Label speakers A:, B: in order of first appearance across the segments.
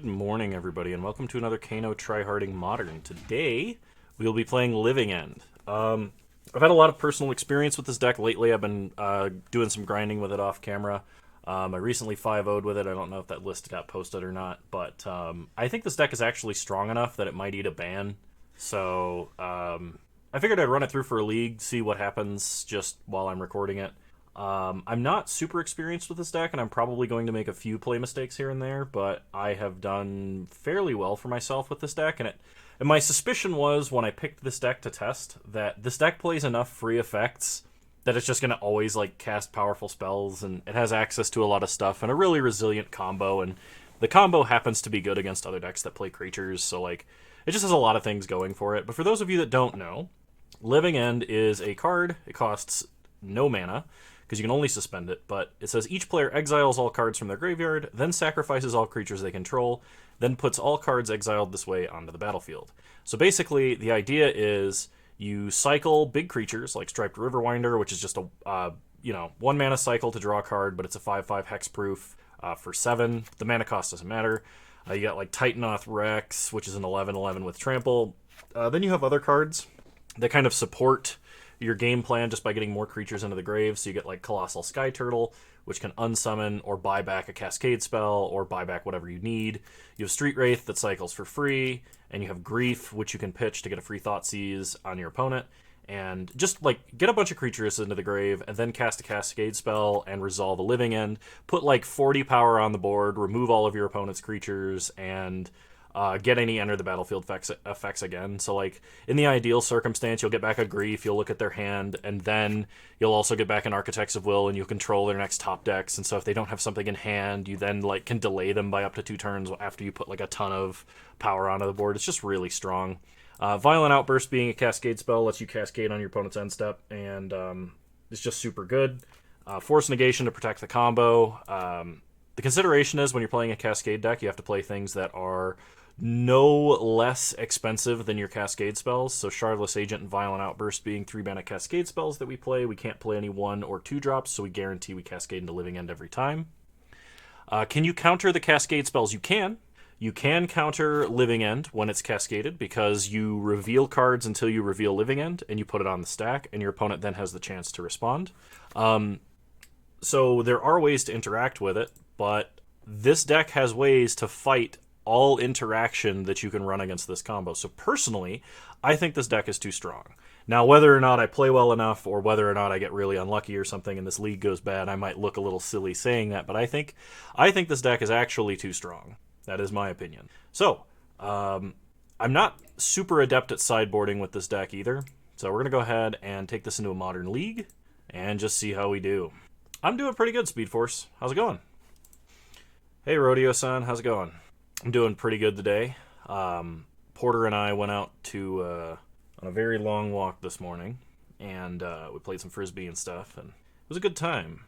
A: morning, everybody, and welcome to another Kano Tryharding Modern. Today, we'll be playing Living End. I've had a lot of personal experience with this deck lately. I've been doing some grinding with it off camera. I recently 5-0'd with it. I don't know if that list got posted or not, but I think this deck is actually strong enough that it might eat a ban. So I figured I'd run it through for a league, see what happens just while I'm recording it. I'm not super experienced with this deck, and I'm probably going to make a few play mistakes here and there, but I have done fairly well for myself with this deck, and my suspicion was when I picked this deck to test that this deck plays enough free effects that it's just going to always like cast powerful spells, and it has access to a lot of stuff and a really resilient combo, and the combo happens to be good against other decks that play creatures, so like it just has a lot of things going for it. But for those of you that don't know, Living End is a card. It costs no mana, because you can only suspend it, but it says each player exiles all cards from their graveyard, then sacrifices all creatures they control, then puts all cards exiled this way onto the battlefield. So basically, the idea is you cycle big creatures like Striped Riverwinder, which is just a 1 mana cycle to draw a card, but it's a 5/5 hexproof for 7. The mana cost doesn't matter. You got like Titanoth Rex, which is an 11/11 with trample. Then you have other cards that kind of support your game plan just by getting more creatures into the grave. So you get like Colossal Skyturtle, which can unsummon or buy back a cascade spell or buy back whatever you need. You have Street Wraith that cycles for free, and you have Grief, which you can pitch to get a free Thoughtseize on your opponent. And just like get a bunch of creatures into the grave and then cast a cascade spell and resolve a Living End. Put like 40 power on the board, remove all of your opponent's creatures, and get any enter the battlefield effects again. So like in the ideal circumstance, you'll get back a Grief, you'll look at their hand, and then you'll also get back an Architects of Will, and you'll control their next top decks. And so if they don't have something in hand, you then like can delay them by up to 2 turns after you put like a ton of power onto the board. It's just really strong. Violent Outburst being a cascade spell lets you cascade on your opponent's end step, and it's just super good. Force of Negation to protect the combo. The consideration is when you're playing a cascade deck, you have to play things that are no less expensive than your cascade spells. So Shardless Agent and Violent Outburst being 3-mana cascade spells that we play. We can't play any 1 or 2 drops, so we guarantee we cascade into Living End every time. Can you counter the cascade spells? You can. You can counter Living End when it's cascaded because you reveal cards until you reveal Living End, and you put it on the stack, and your opponent then has the chance to respond. So there are ways to interact with it, but this deck has ways to fight all interaction that you can run against this combo. So personally, I think this deck is too strong. Now, whether or not I play well enough or whether or not I get really unlucky or something and this league goes bad, I might look a little silly saying that, but I think this deck is actually too strong. That is my opinion. So, I'm not super adept at sideboarding with this deck either. So we're going to go ahead and take this into a modern league and just see how we do. I'm doing pretty good, Speed Force. How's it going? Hey, Rodeo-san. How's it going? I'm doing pretty good today. Porter and I went out to on a very long walk this morning, and we played some Frisbee and stuff, and it was a good time.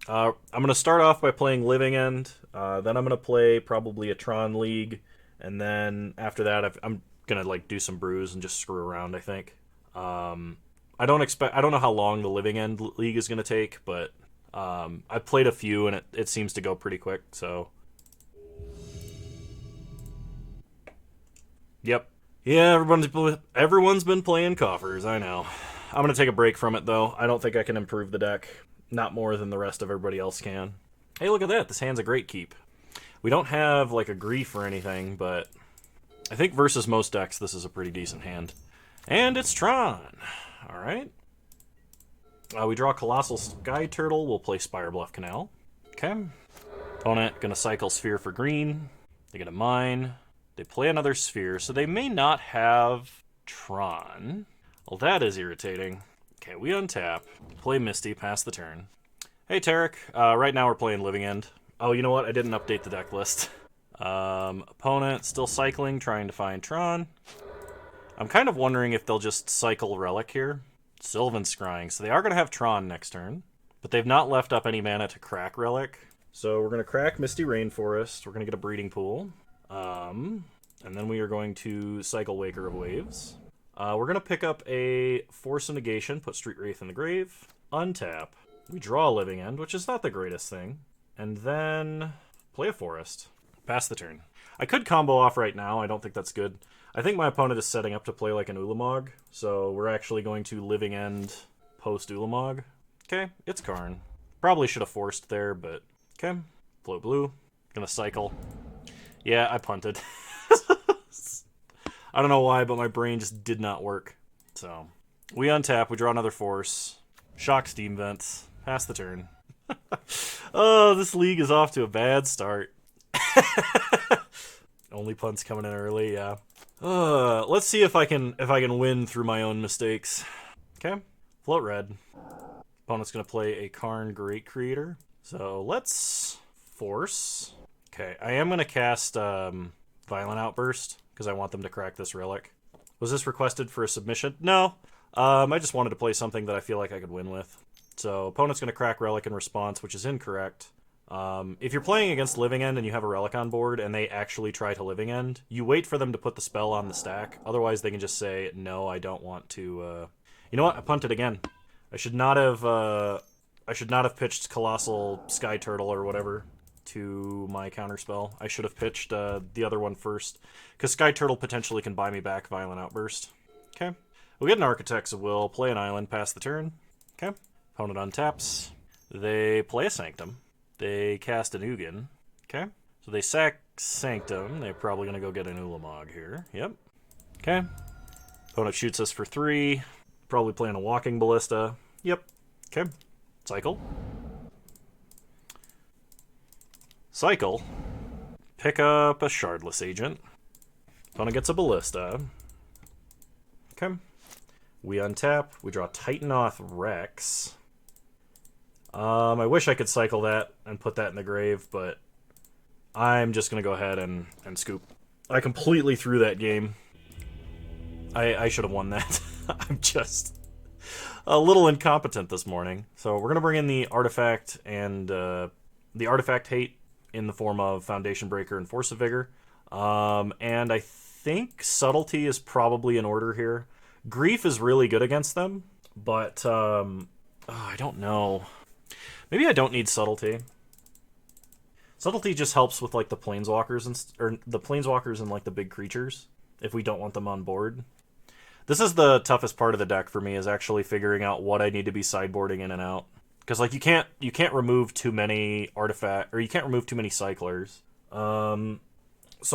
A: I'm going to start off by playing Living End, then I'm going to play probably a Tron League, and then after that I'm going to like do some brews and just screw around, I think. I don't know how long the Living End League is going to take, but I've played a few, and it seems to go pretty quick, so... Yep. Yeah, everyone's been playing coffers, I know. I'm going to take a break from it, though. I don't think I can improve the deck. Not more than the rest of everybody else can. Hey, look at that. This hand's a great keep. We don't have, like, a Grief or anything, but I think versus most decks, this is a pretty decent hand. And it's Tron. All right. We draw Colossal Skyturtle. We'll play Spirebluff Canal. Okay. Opponent going to cycle Sphere for green. They get a mine. They play another Sphere, so they may not have Tron. Well, that is irritating. Okay, we untap. Play Misty, pass the turn. Hey, Tarek. Right now we're playing Living End. Oh, you know what? I didn't update the deck list. Opponent still cycling, trying to find Tron. I'm kind of wondering if they'll just cycle Relic here. Sylvan Scrying. So they are going to have Tron next turn, but they've not left up any mana to crack Relic. So we're going to crack Misty Rainforest. We're going to get a Breeding Pool. And then we are going to cycle Waker of Waves. We're going to pick up a Force of Negation, put Street Wraith in the grave, untap. We draw a Living End, which is not the greatest thing. And then play a Forest. Pass the turn. I could combo off right now. I don't think that's good. I think my opponent is setting up to play like an Ulamog, so we're actually going to Living End post Ulamog. Okay, it's Karn. Probably should have forced there, but okay. Float blue. Gonna cycle. Yeah, I punted. I don't know why, but my brain just did not work. So, we untap, we draw another force. Shock Steam Vents. Pass the turn. Oh, this league is off to a bad start. Only punts coming in early, yeah. Let's see if I can win through my own mistakes. Okay, float red. Opponent's gonna play a Karn Great Creator. So let's force. Okay, I am gonna cast Violent Outburst because I want them to crack this relic. Was this requested for a submission? No. I just wanted to play something that I feel like I could win with. So opponent's gonna crack relic in response, which is incorrect. If you're playing against Living End and you have a relic on board and they actually try to Living End, you wait for them to put the spell on the stack. Otherwise, they can just say, no, I don't want to... You know what? I punted again. I should not have pitched Colossal Skyturtle or whatever to my counterspell. I should have pitched the other one first, because Skyturtle potentially can buy me back Violent Outburst. Okay. We'll get an Architect's Will, play an island, pass the turn. Okay. Opponent untaps. They play a Sanctum. They cast an Ugin. Okay. So they sack Sanctum. They're probably going to go get an Ulamog here. Yep. Okay. Opponent shoots us for 3. Probably playing a Walking Ballista. Yep. Okay. Cycle. Cycle. Pick up a Shardless Agent. Opponent gets a Ballista. Okay. We untap. We draw Titanoth Rex. I wish I could cycle that and put that in the grave, but I'm just going to go ahead and scoop. I completely threw that game. I should have won that. I'm just a little incompetent this morning. So we're going to bring in the Artifact and the Artifact Hate in the form of Foundation Breaker and Force of Vigor. And I think Subtlety is probably in order here. Grief is really good against them, but I don't know. Maybe I don't need Subtlety. Subtlety just helps with like the planeswalkers or the planeswalkers and like the big creatures if we don't want them on board. This is the toughest part of the deck for me, is actually figuring out what I need to be sideboarding in and out. Because like you can't remove too many artifact, or you can't remove too many cyclers. So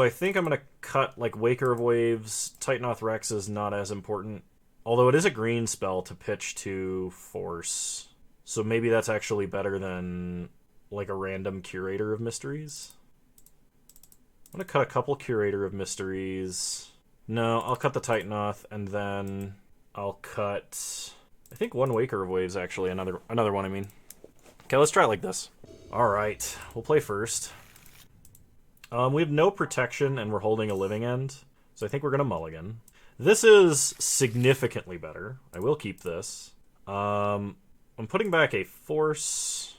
A: I think I'm gonna cut like Waker of Waves. Titanoth Rex is not as important, although it is a green spell to pitch to force. So maybe that's actually better than like a random Curator of Mysteries. I'm gonna cut a couple Curator of Mysteries. No, I'll cut the Titanoth, and then I'll cut... I think one Waker of Waves, actually. Another one, I mean. Okay, let's try it like this. Alright, we'll play first. We have no protection, and we're holding a Living End, so I think we're going to mulligan. This is significantly better. I will keep this. I'm putting back a Force.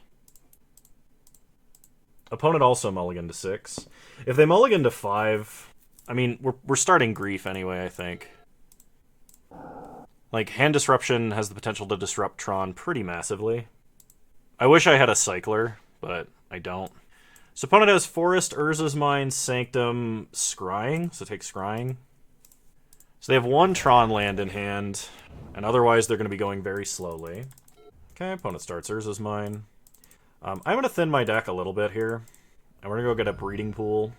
A: Opponent also mulligan to 6. If they mulligan to 5... I mean, we're starting Grief anyway, I think. Like, Hand Disruption has the potential to disrupt Tron pretty massively. I wish I had a Cycler, but I don't. So opponent has Forest, Urza's Mine, Sanctum, Scrying, so take Scrying. So they have one Tron land in hand, and otherwise they're going to be going very slowly. Okay, opponent starts Urza's Mine. I'm going to thin my deck a little bit here, and we're going to go get a Breeding Pool.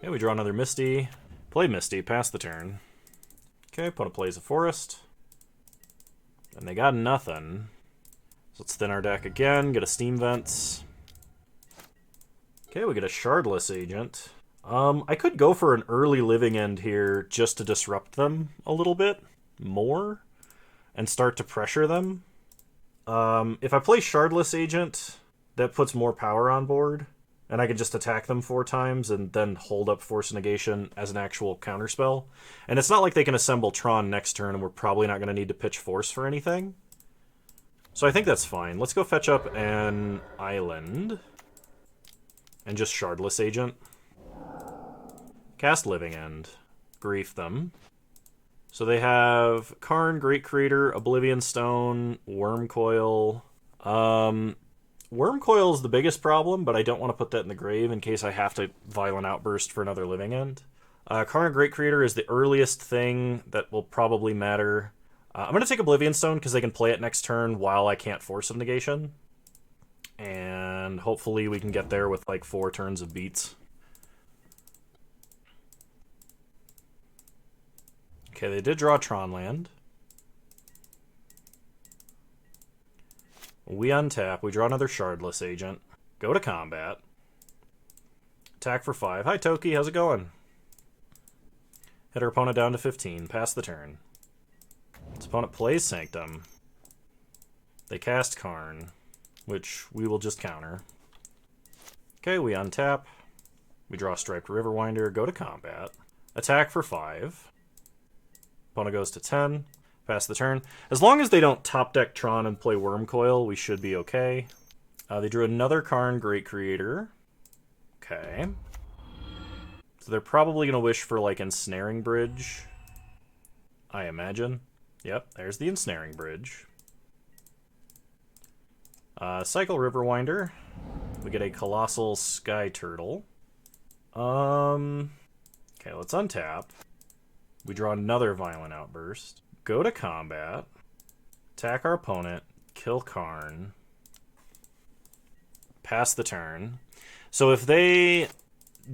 A: Okay, we draw another Misty. Play Misty, pass the turn. Okay, opponent plays a Forest. And they got nothing. So let's thin our deck again, get a Steam Vents. Okay, we get a Shardless Agent. I could go for an early Living End here just to disrupt them a little bit more and start to pressure them. If I play Shardless Agent, that puts more power on board. And I can just attack them 4 times and then hold up Force of Negation as an actual counterspell. And it's not like they can assemble Tron next turn, and we're probably not going to need to pitch Force for anything. So I think that's fine. Let's go fetch up an Island. And just Shardless Agent. Cast Living End. Grief them. So they have Karn, Great Creator, Oblivion Stone, Worm Coil. Wormcoil is the biggest problem, but I don't want to put that in the grave in case I have to Violent Outburst for another Living End. Karn Great Creator is the earliest thing that will probably matter. I'm going to take Oblivion Stone because they can play it next turn while I can't Force of Negation. And hopefully we can get there with like 4 turns of beats. Okay, they did draw Tron Land. We untap. We draw another Shardless Agent. Go to combat. Attack for 5. Hi, Toki. How's it going? Hit our opponent down to 15. Pass the turn. His opponent plays Sanctum. They cast Karn, which we will just counter. Okay, we untap. We draw Striped Riverwinder. Go to combat. Attack for 5. Opponent goes to 10. Pass the turn. As long as they don't top deck Tron and play Wormcoil, we should be okay. They drew another Karn Great Creator. Okay. So they're probably going to wish for, like, Ensnaring Bridge, I imagine. Yep, there's the Ensnaring Bridge. Cycle Riverwinder. We get a Colossal Skyturtle. Okay, let's untap. We draw another Violent Outburst. Go to combat. Attack our opponent. Kill Karn. Pass the turn. So if they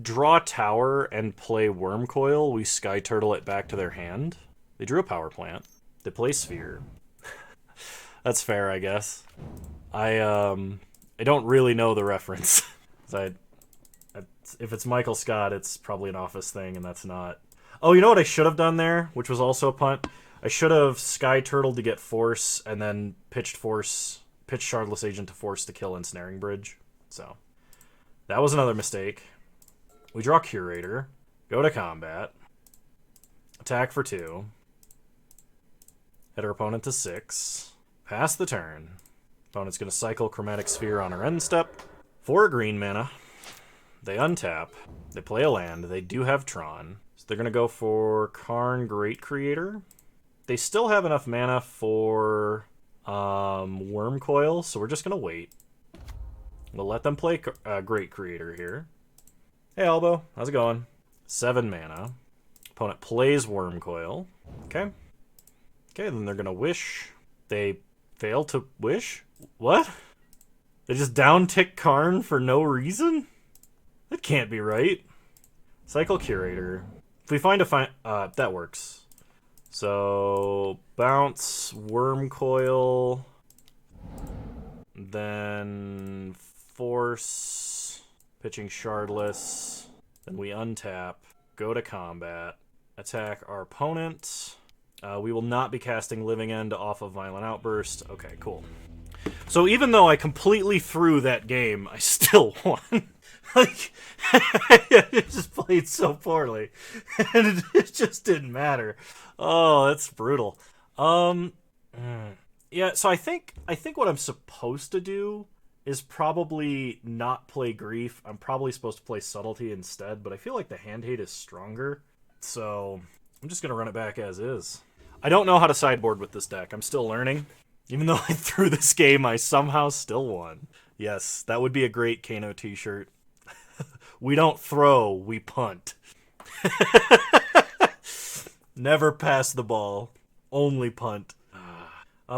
A: draw Tower and play Wormcoil, we Skyturtle it back to their hand. They drew a Power Plant. They play Sphere. That's fair, I guess. I don't really know the reference. If it's Michael Scott, it's probably an Office thing, and that's not. Oh, you know what I should have done there, which was also a punt? I should have Skyturtled to get Force, and then pitched Shardless Agent to Force to kill Ensnaring Bridge. So, that was another mistake. We draw Curator. Go to combat. Attack for 2. Hit our opponent to 6. Pass the turn. Opponent's going to cycle Chromatic Sphere on our end step. 4 green mana. They untap. They play a land. They do have Tron. So they're going to go for Karn Great Creator. They still have enough mana for Wormcoil, so we're just going to wait. We'll let them play Great Creator here. Hey, Elbow. How's it going? 7 mana. Opponent plays Wormcoil. Okay. Okay, then they're going to wish. They fail to wish? What? They just down-tick Karn for no reason? That can't be right. Cycle Curator. If we find that works. So, bounce, Wormcoil, then Force, pitching Shardless, then we untap, go to combat, attack our opponent. We will not be casting Living End off of Violent Outburst. Okay, cool. So even though I completely threw that game, I still won. Like, it just played so poorly, and it just didn't matter. Oh, that's brutal. Yeah. So I think what I'm supposed to do is probably not play Grief. I'm probably supposed to play Subtlety instead, but I feel like the hand hate is stronger, so I'm just gonna run it back as is. I don't know how to sideboard with this deck. I'm still learning. Even though I threw this game, I somehow still won. Yes, that would be a great Kano t-shirt. We don't throw, we punt. Never pass the ball, only punt.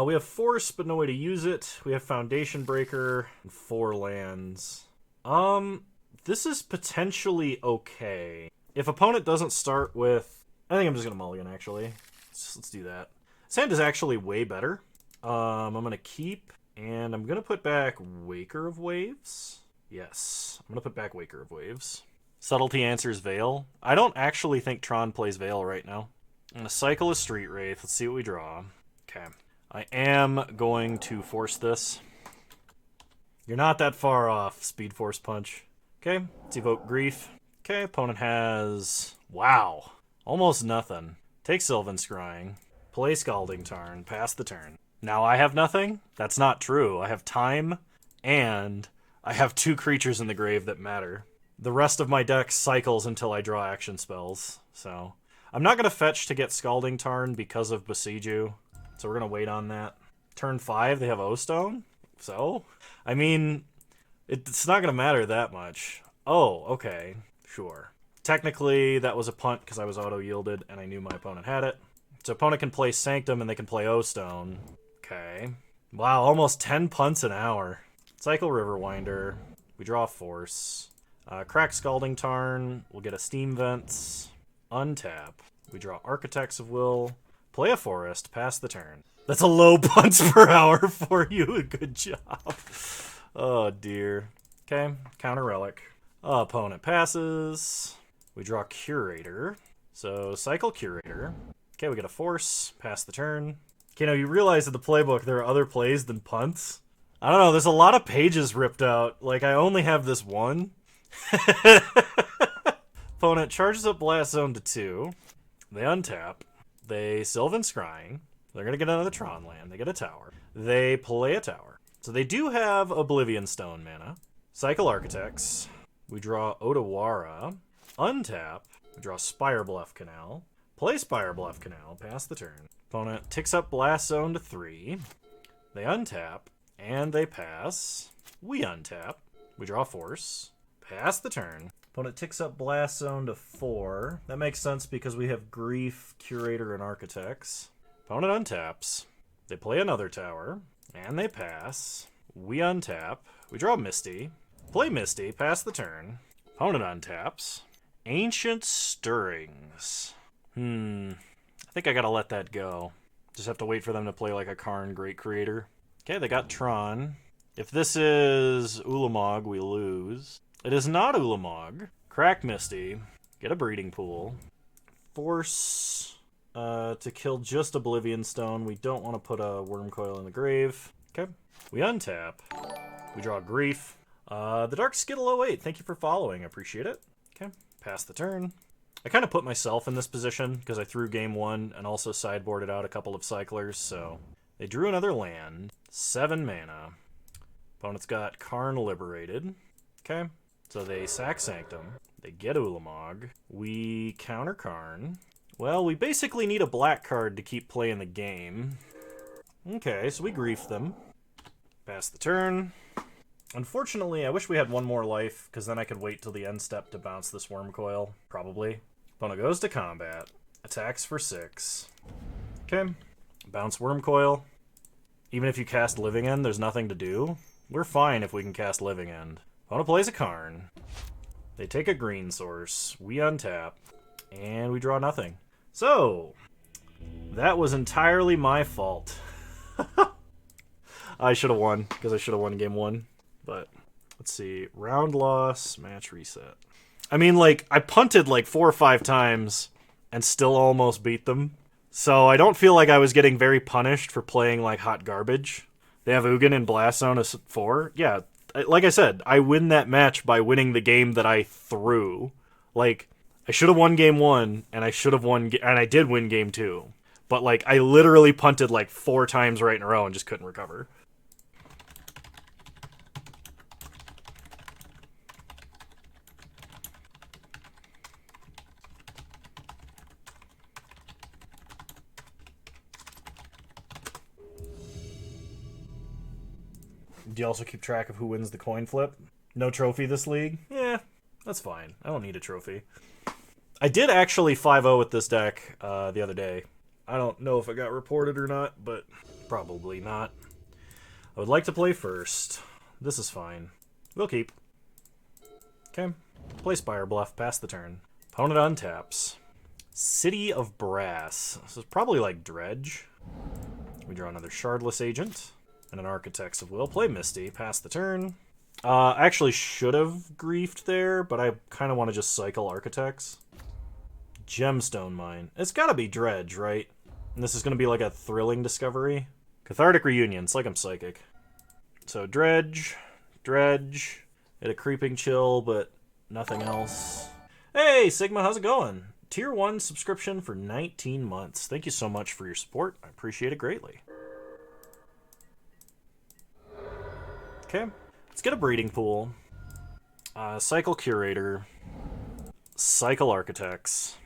A: We have Force, but no way to use it. We have Foundation Breaker, and 4 lands. This is potentially okay. If opponent doesn't start with... I think I'm just going to mulligan, actually. Let's do that. This hand is actually way better. I'm going to keep, and I'm going to put back Waker of Waves. Yes, I'm going to put back Waker of Waves. Subtlety answers Veil. I don't actually think Tron plays Veil right now. I'm going to cycle a Street Wraith. Let's see what we draw. Okay. I am going to force this. You're not that far off, Speed Force Punch. Okay, let's evoke Grief. Okay, opponent has... Wow. Almost nothing. Take Sylvan Scrying. Play Scalding Tarn. Pass the turn. Now I have nothing? That's not true. I have time, and I have 2 creatures in the grave that matter. The rest of my deck cycles until I draw action spells, so... I'm not going to fetch to get Scalding Tarn because of Besieju, so we're going to wait on that. Turn 5, they have O-Stone? So? I mean, it's not going to matter that much. Oh, okay. Sure. Technically, that was a punt because I was auto-yielded and I knew my opponent had it. So opponent can play Sanctum and they can play O-Stone. Okay. Wow, almost 10 punts an hour. Cycle Riverwinder. We draw a Force. Crack Scalding Tarn. We'll get a Steam Vents. Untap. We draw Architects of Will. Play a Forest. Pass the turn. That's a low punts per hour for you. Good job. Oh, dear. Okay, counter Relic. Opponent passes. We draw Curator. So, cycle Curator. Okay, we get a Force. Pass the turn. Okay, now you realize in the playbook there are other plays than punts. I don't know, there's a lot of pages ripped out. Like, I only have this one. Opponent charges up Blast Zone to 2. They untap. They Sylvan Scrying. They're going to get another Tron land. They get a tower. They play a tower. So they do have Oblivion Stone mana. Cycle Architects. We draw Otawara. Untap. We draw Spirebluff Canal. Play Spirebluff Canal. Pass the turn. Opponent ticks up Blast Zone to 3. They untap. And they pass. We untap. We draw Force. Pass the turn. Opponent ticks up Blast Zone to 4. That makes sense because we have Grief, Curator, and Architects. Opponent untaps. They play another tower. And they pass. We untap. We draw Misty. Play Misty. Pass the turn. Opponent untaps. Ancient Stirrings. I think I gotta let that go. Just have to wait for them to play like a Karn Great Creator. Okay, they got Tron. If this is Ulamog, we lose. It is not Ulamog. Crack Misty. Get a Breeding Pool. Force to kill just Oblivion Stone. We don't want to put a Worm Coil in the grave. Okay. We untap. We draw Grief. The Dark Skittle 08. Thank you for following. I appreciate it. Okay. Pass the turn. I kind of put myself in this position because I threw game 1 and also sideboarded out a couple of cyclers, so they drew another land. 7 mana. Opponent's got Karn Liberated. Okay. So they sack Sanctum. They get Ulamog. We counter Karn. Well, we basically need a black card to keep playing the game. Okay, so we grief them. Pass the turn. Unfortunately, I wish we had one more life, because then I could wait till the end step to bounce this Worm Coil. Probably. Opponent goes to combat. Attacks for 6. Okay. Bounce Worm Coil. Even if you cast Living End, there's nothing to do. We're fine if we can cast Living End. Opponent plays a Karn. They take a green source. We untap. And we draw nothing. So, that was entirely my fault. I should have won, because I should have won game 1. But, let's see. Round loss, match reset. I mean, like, I punted like 4 or 5 times and still almost beat them. So I don't feel like I was getting very punished for playing like hot garbage. They have Ugin in Blast Zone as 4. Yeah, like I said, I win that match by winning the game that I threw. Like, I should have won game 1, and I should have won, and I did win game 2. But like, I literally punted like 4 times right in a row and just couldn't recover. Do you also keep track of who wins the coin flip? No trophy this league? Yeah, that's fine. I don't need a trophy. I did actually 5-0 with this deck the other day. I don't know if I got reported or not, but probably not. I would like to play first. This is fine. We'll keep. Okay. Play Spirebluff. Pass the turn. Opponent untaps. City of Brass. This is probably like Dredge. We draw another Shardless Agent. And an Architects of Will. Play Misty. Pass the turn. I actually should have griefed there, but I kind of want to just cycle Architects. Gemstone Mine. It's got to be Dredge, right? And this is going to be like a thrilling discovery. Cathartic Reunion. It's like I'm psychic. So Dredge. Dredge. Hit a Creeping Chill, but nothing else. Hey, Sigma, how's it going? Tier 1 subscription for 19 months. Thank you so much for your support. I appreciate it greatly. Okay, let's get a Breeding Pool. Cycle Curator. Cycle Architects.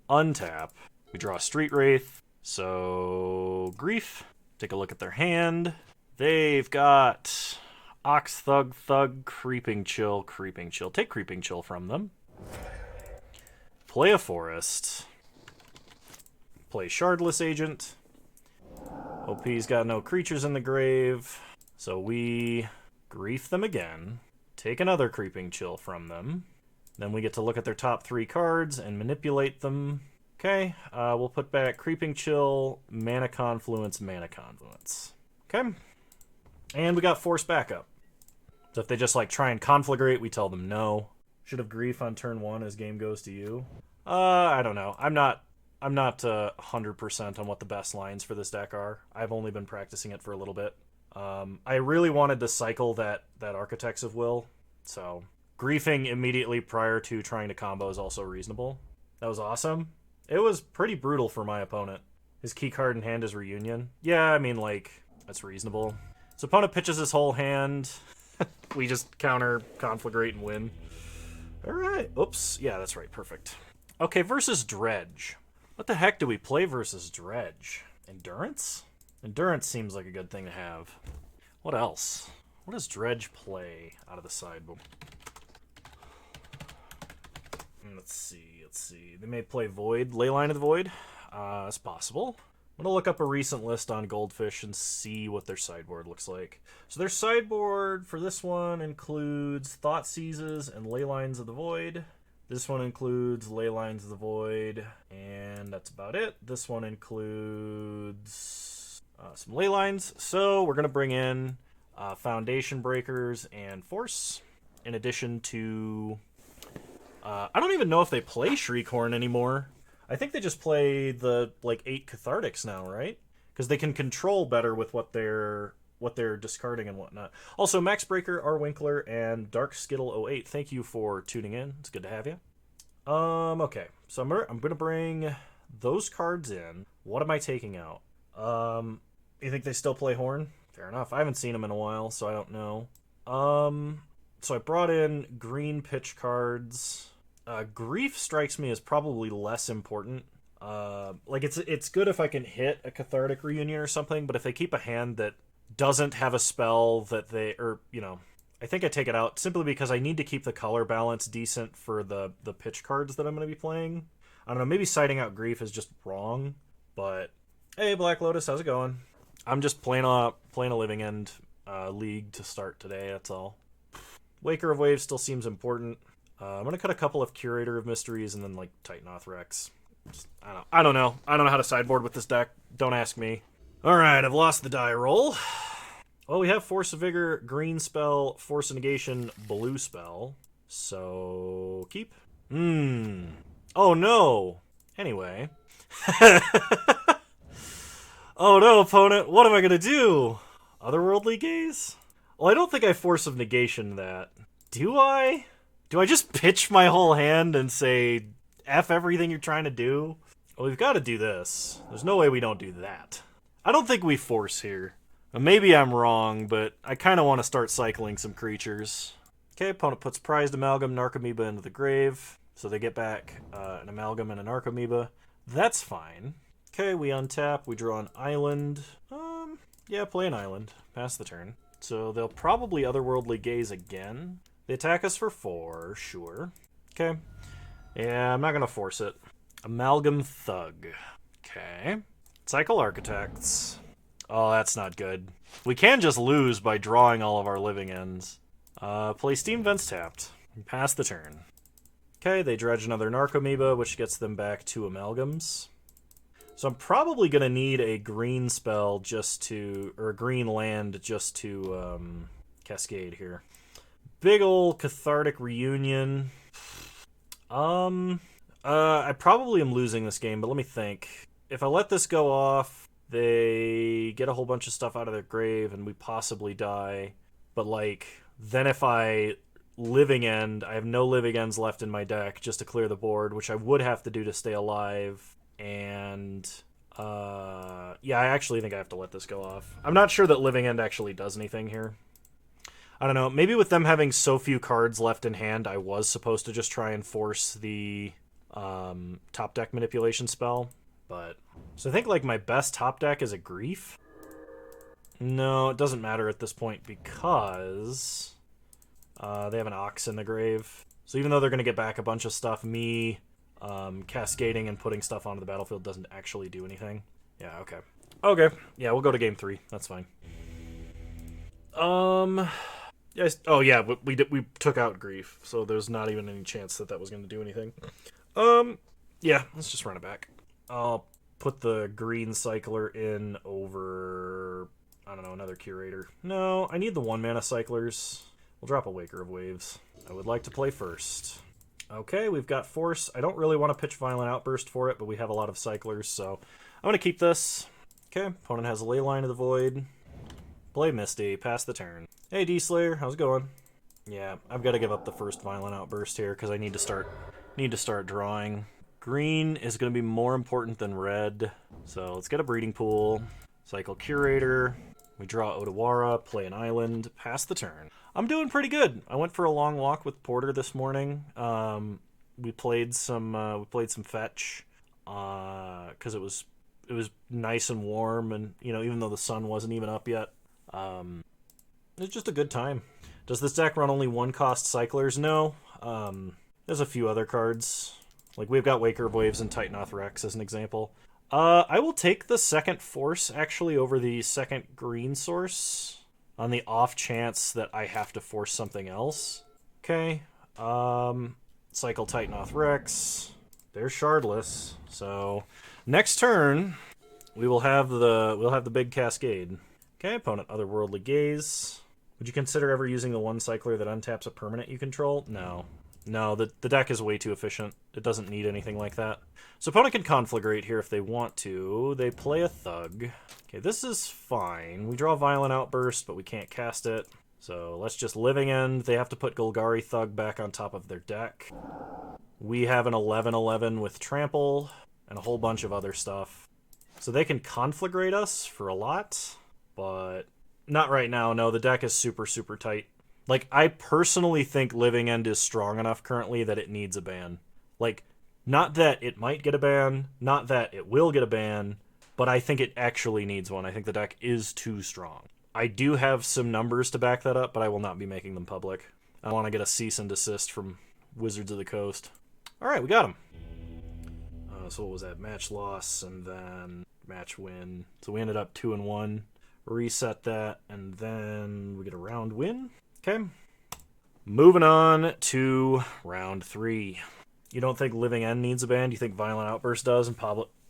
A: Untap. We draw Street Wraith. So, Grief. Take a look at their hand. They've got Ox Thug Thug, Creeping Chill, Creeping Chill. Take Creeping Chill from them. Play a Forest. Play Shardless Agent. OP's got no creatures in the grave, so we grief them again. Take another Creeping Chill from them. Then we get to look at their top 3 cards and manipulate them. Okay, we'll put back Creeping Chill, Mana Confluence, Mana Confluence. Okay. And we got Force backup. So if they just like try and conflagrate, we tell them no. Should have grief on turn 1 as game goes to you. I don't know. I'm not 100% on what the best lines for this deck are. I've only been practicing it for a little bit. I really wanted to cycle that Architects of Will, so griefing immediately prior to trying to combo is also reasonable. That was awesome. It was pretty brutal for my opponent. His key card in hand is Reunion. Yeah, I mean, like, that's reasonable. So opponent pitches his whole hand. We just counter, conflagrate, and win. Alright. Oops. Yeah, that's right. Perfect. Okay, versus Dredge. What the heck do we play versus Dredge? Endurance? Endurance seems like a good thing to have. What else? What does Dredge play out of the sideboard? Let's see. They may play Void. Leyline of the Void? It's possible. I'm going to look up a recent list on Goldfish and see what their sideboard looks like. So their sideboard for this one includes Thoughtseizes and Leylines of the Void. This one includes Leylines of the Void, and that's about it. This one includes some Leylines. So we're going to bring in Foundation Breakers and Force, in addition to... I don't even know if they play Shriekhorn anymore. I think they just play the, 8 Cathartics now, right? Because they can control better with what they're discarding and whatnot. Also, Max Breaker, R. Winkler, and Dark Skittle 08, thank you for tuning in. It's good to have you. Okay. So I'm gonna bring those cards in. What am I taking out? You think they still play Horn? Fair enough. I haven't seen them in a while, so I don't know. So I brought in green pitch cards. Grief strikes me as probably less important. It's good if I can hit a Cathartic Reunion or something, but if they keep a hand that doesn't have a spell that I think I take it out simply because I need to keep the color balance decent for the pitch cards that I'm going to be playing. I don't know, maybe siding out Grief is just wrong, but hey, Black Lotus, how's it going? I'm just playing a Living End league to start today, that's all. Waker of Waves still seems important. I'm going to cut a couple of Curator of Mysteries and then, Titanoth Rex. I don't know. I don't know how to sideboard with this deck. Don't ask me. Alright, I've lost the die roll. Well, we have Force of Vigor, green spell, Force of Negation, blue spell. So, keep. Oh, no. Anyway. Oh, no, opponent. What am I going to do? Otherworldly Gaze? Well, I don't think I Force of Negation that. Do I? Do I just pitch my whole hand and say, F everything you're trying to do? Well, we've got to do this. There's no way we don't do that. I don't think we force here. Maybe I'm wrong, but I kind of want to start cycling some creatures. Okay, opponent puts Prized Amalgam, Narcomoeba into the grave. So they get back an Amalgam and a Narcomoeba. That's fine. Okay, we untap. We draw an island. Yeah, play an island. Pass the turn. So they'll probably Otherworldly Gaze again. They attack us for 4, sure. Okay. Yeah, I'm not going to force it. Amalgam Thug. Okay. Cycle Architects. Oh, that's not good. We can just lose by drawing all of our living ends. Play Steam Vents tapped. Pass the turn. Okay, they dredge another Narcomoeba, which gets them back 2 Amalgams. So I'm probably going to need a green spell or a green land just to cascade here. Big ol' Cathartic Reunion. I probably am losing this game, but let me think. If I let this go off, they get a whole bunch of stuff out of their grave and we possibly die. But then if I Living End, I have no Living Ends left in my deck just to clear the board, which I would have to do to stay alive. And yeah, I actually think I have to let this go off. I'm not sure that Living End actually does anything here. I don't know. Maybe with them having so few cards left in hand, I was supposed to just try and force the top deck manipulation spell. But so I think my best top deck is a Grief. No, it doesn't matter at this point because they have an Ox in the grave. So even though they're going to get back a bunch of stuff, me cascading and putting stuff onto the battlefield doesn't actually do anything. Yeah, okay. Okay, yeah, we'll go to game 3. That's fine. Yes. Oh yeah, we took out Grief, so there's not even any chance that that was going to do anything. Yeah, let's just run it back. I'll put the green cycler in over, I don't know, another Curator. No, I need the 1-mana cyclers. We'll drop a Waker of Waves. I would like to play first. Okay, we've got Force. I don't really want to pitch Violent Outburst for it, but we have a lot of cyclers, so I'm going to keep this. Okay, opponent has a Leyline of the Void. Play Misty, pass the turn. Hey D-Slayer, how's it going? Yeah, I've got to give up the first Violent Outburst here because I need to start drawing. Green is going to be more important than red, so let's get a Breeding Pool. Cycle Curator. We draw Otawara, play an island, pass the turn. I'm doing pretty good. I went for a long walk with Porter this morning. We played some fetch because it was nice and warm, and even though the sun wasn't even up yet, it was just a good time. Does this deck run only 1-cost cyclers? No. There's a few other cards. Like we've got Waker of Waves and Titanoth Rex as an example. I will take the second Force actually over the second green source on the off chance that I have to force something else. Okay. Cycle Titanoth Rex. There's Shardless. So next turn we'll have the big Cascade. Okay, opponent Otherworldly Gaze. Would you consider ever using the one cycler that untaps a permanent you control? No. No, the deck is way too efficient. It doesn't need anything like that. So opponent can Conflagrate here if they want to. They play a Thug. Okay, this is fine. We draw Violent Outburst, but we can't cast it. So let's just Living End. They have to put Golgari Thug back on top of their deck. We have an 11/11 with Trample and a whole bunch of other stuff. So they can Conflagrate us for a lot, but not right now. No, the deck is super, super tight. Like, I personally think Living End is strong enough currently that it needs a ban. Like, not that it might get a ban, not that it will get a ban, but I think it actually needs one. I think the deck is too strong. I do have some numbers to back that up, but I will not be making them public. I want to get a cease and desist from Wizards of the Coast. Alright, we got him. So what was that? Match loss and then match win. So we ended up 2-1. Reset that, and then we get a round win. Okay. Moving on to round 3. You don't think Living End needs a ban? You think Violent Outburst does and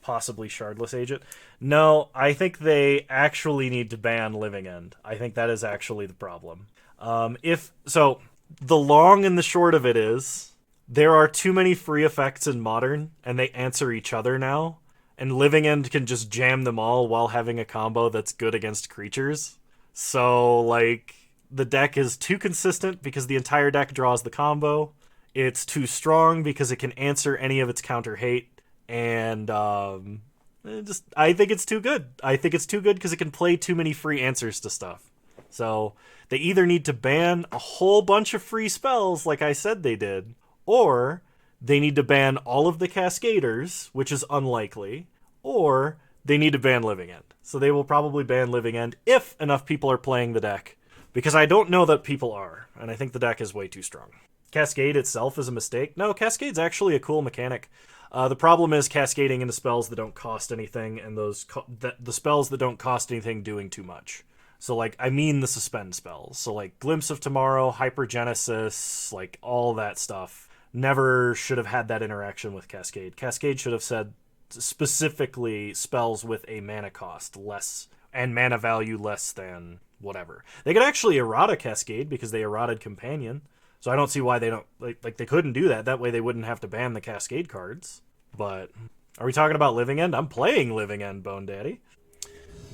A: possibly Shardless Agent? No, I think they actually need to ban Living End. I think that is actually the problem. The long and the short of it is there are too many free effects in Modern, and they answer each other now, and Living End can just jam them all while having a combo that's good against creatures. So, like, the deck is too consistent because the entire deck draws the combo. It's too strong because it can answer any of its counter hate. And I think it's too good. I think it's too good because it can play too many free answers to stuff. So they either need to ban a whole bunch of free spells like I said they did, or they need to ban all of the Cascaders, which is unlikely, or they need to ban Living End. So they will probably ban Living End if enough people are playing the deck. Because I don't know that people are, and I think the deck is way too strong. Cascade itself is a mistake. No, Cascade's actually a cool mechanic. The problem is cascading into spells that don't cost anything, and the spells that don't cost anything doing too much. So, like, I mean the suspend spells. So, like, Glimpse of Tomorrow, Hypergenesis, like, all that stuff never should have had that interaction with Cascade. Cascade should have said specifically spells with a mana cost less, and mana value less than whatever. They could actually errata Cascade because they errated Companion. So I don't see why they don't like they couldn't do that. That way they wouldn't have to ban the Cascade cards. But are we talking about Living End? I'm playing Living End, Bone Daddy.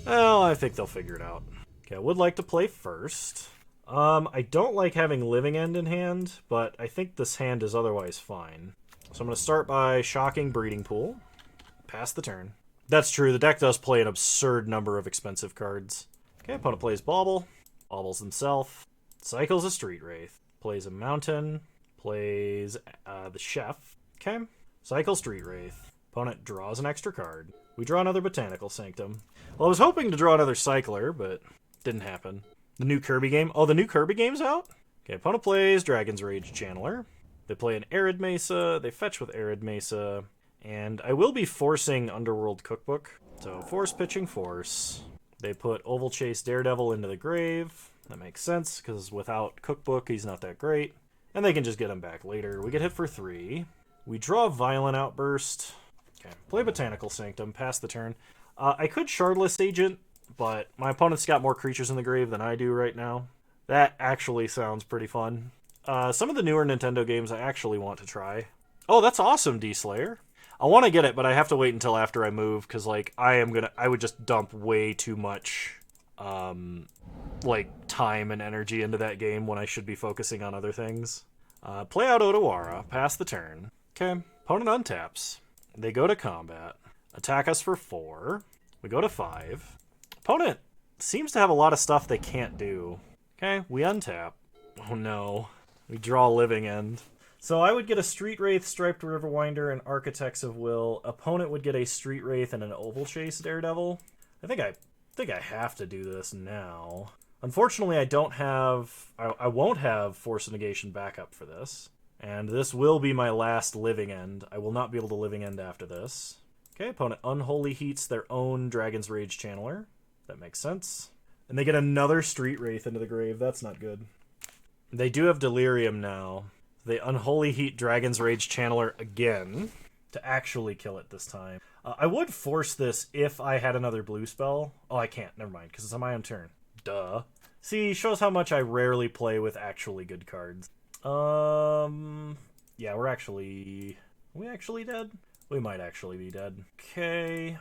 A: Well, I think they'll figure it out. Okay, I would like to play first. I don't like having Living End in hand, but I think this hand is otherwise fine. So I'm going to start by shocking Breeding Pool. Pass the turn. That's true, the deck does play an absurd number of expensive cards. Okay, opponent plays Bauble. Baubles himself. Cycles a Street Wraith. Plays a Mountain. Plays the Chef. Okay. Cycle Street Wraith. Opponent draws an extra card. We draw another Botanical Sanctum. Well, I was hoping to draw another Cycler, but Didn't happen. The new Kirby game. Oh, the new Kirby game's out? Okay, opponent plays Dragon's Rage Channeler. They play an Arid Mesa. They fetch with Arid Mesa. And I will be forcing Underworld Cookbook. So force pitching force. They put Oval Chase Daredevil into the grave. That makes sense, because without Cookbook, he's not that great. And they can just get him back later. We get hit for 3. We draw Violent Outburst. Okay, play Botanical Sanctum, pass the turn. I could Shardless Agent, but my opponent's got more creatures in the grave than I do right now. That actually sounds pretty fun. Some of the newer Nintendo games I actually want to try. Oh, that's awesome, D-Slayer. I want to get it, but I have to wait until after I move, because, like, I would just dump way too much, like, time and energy into that game when I should be focusing on other things. Play out Otawara, pass the turn. Okay, opponent untaps. They go to combat. Attack us for 4. We go to 5. Opponent seems to have a lot of stuff they can't do. Okay, we untap. Oh no. We draw Living End. So I would get a Street Wraith, Striped Riverwinder, and Architects of Will. Opponent would get a Street Wraith and an Oval Chase Daredevil. I think I have to do this now. Unfortunately, I won't have Force of Negation backup for this. And this will be my last Living End. I will not be able to Living End after this. Okay, opponent Unholy Heats their own Dragon's Rage Channeler. That makes sense. And they get another Street Wraith into the grave. That's not good. They do have Delirium now. They Unholy Heat Dragon's Rage Channeler again to actually kill it this time. I would force this if I had another blue spell. Oh, I can't. Never mind, because it's on my own turn. Duh. See, shows how much I rarely play with actually good cards. Yeah, we're actually... Are we actually dead? We might actually be dead. Okay,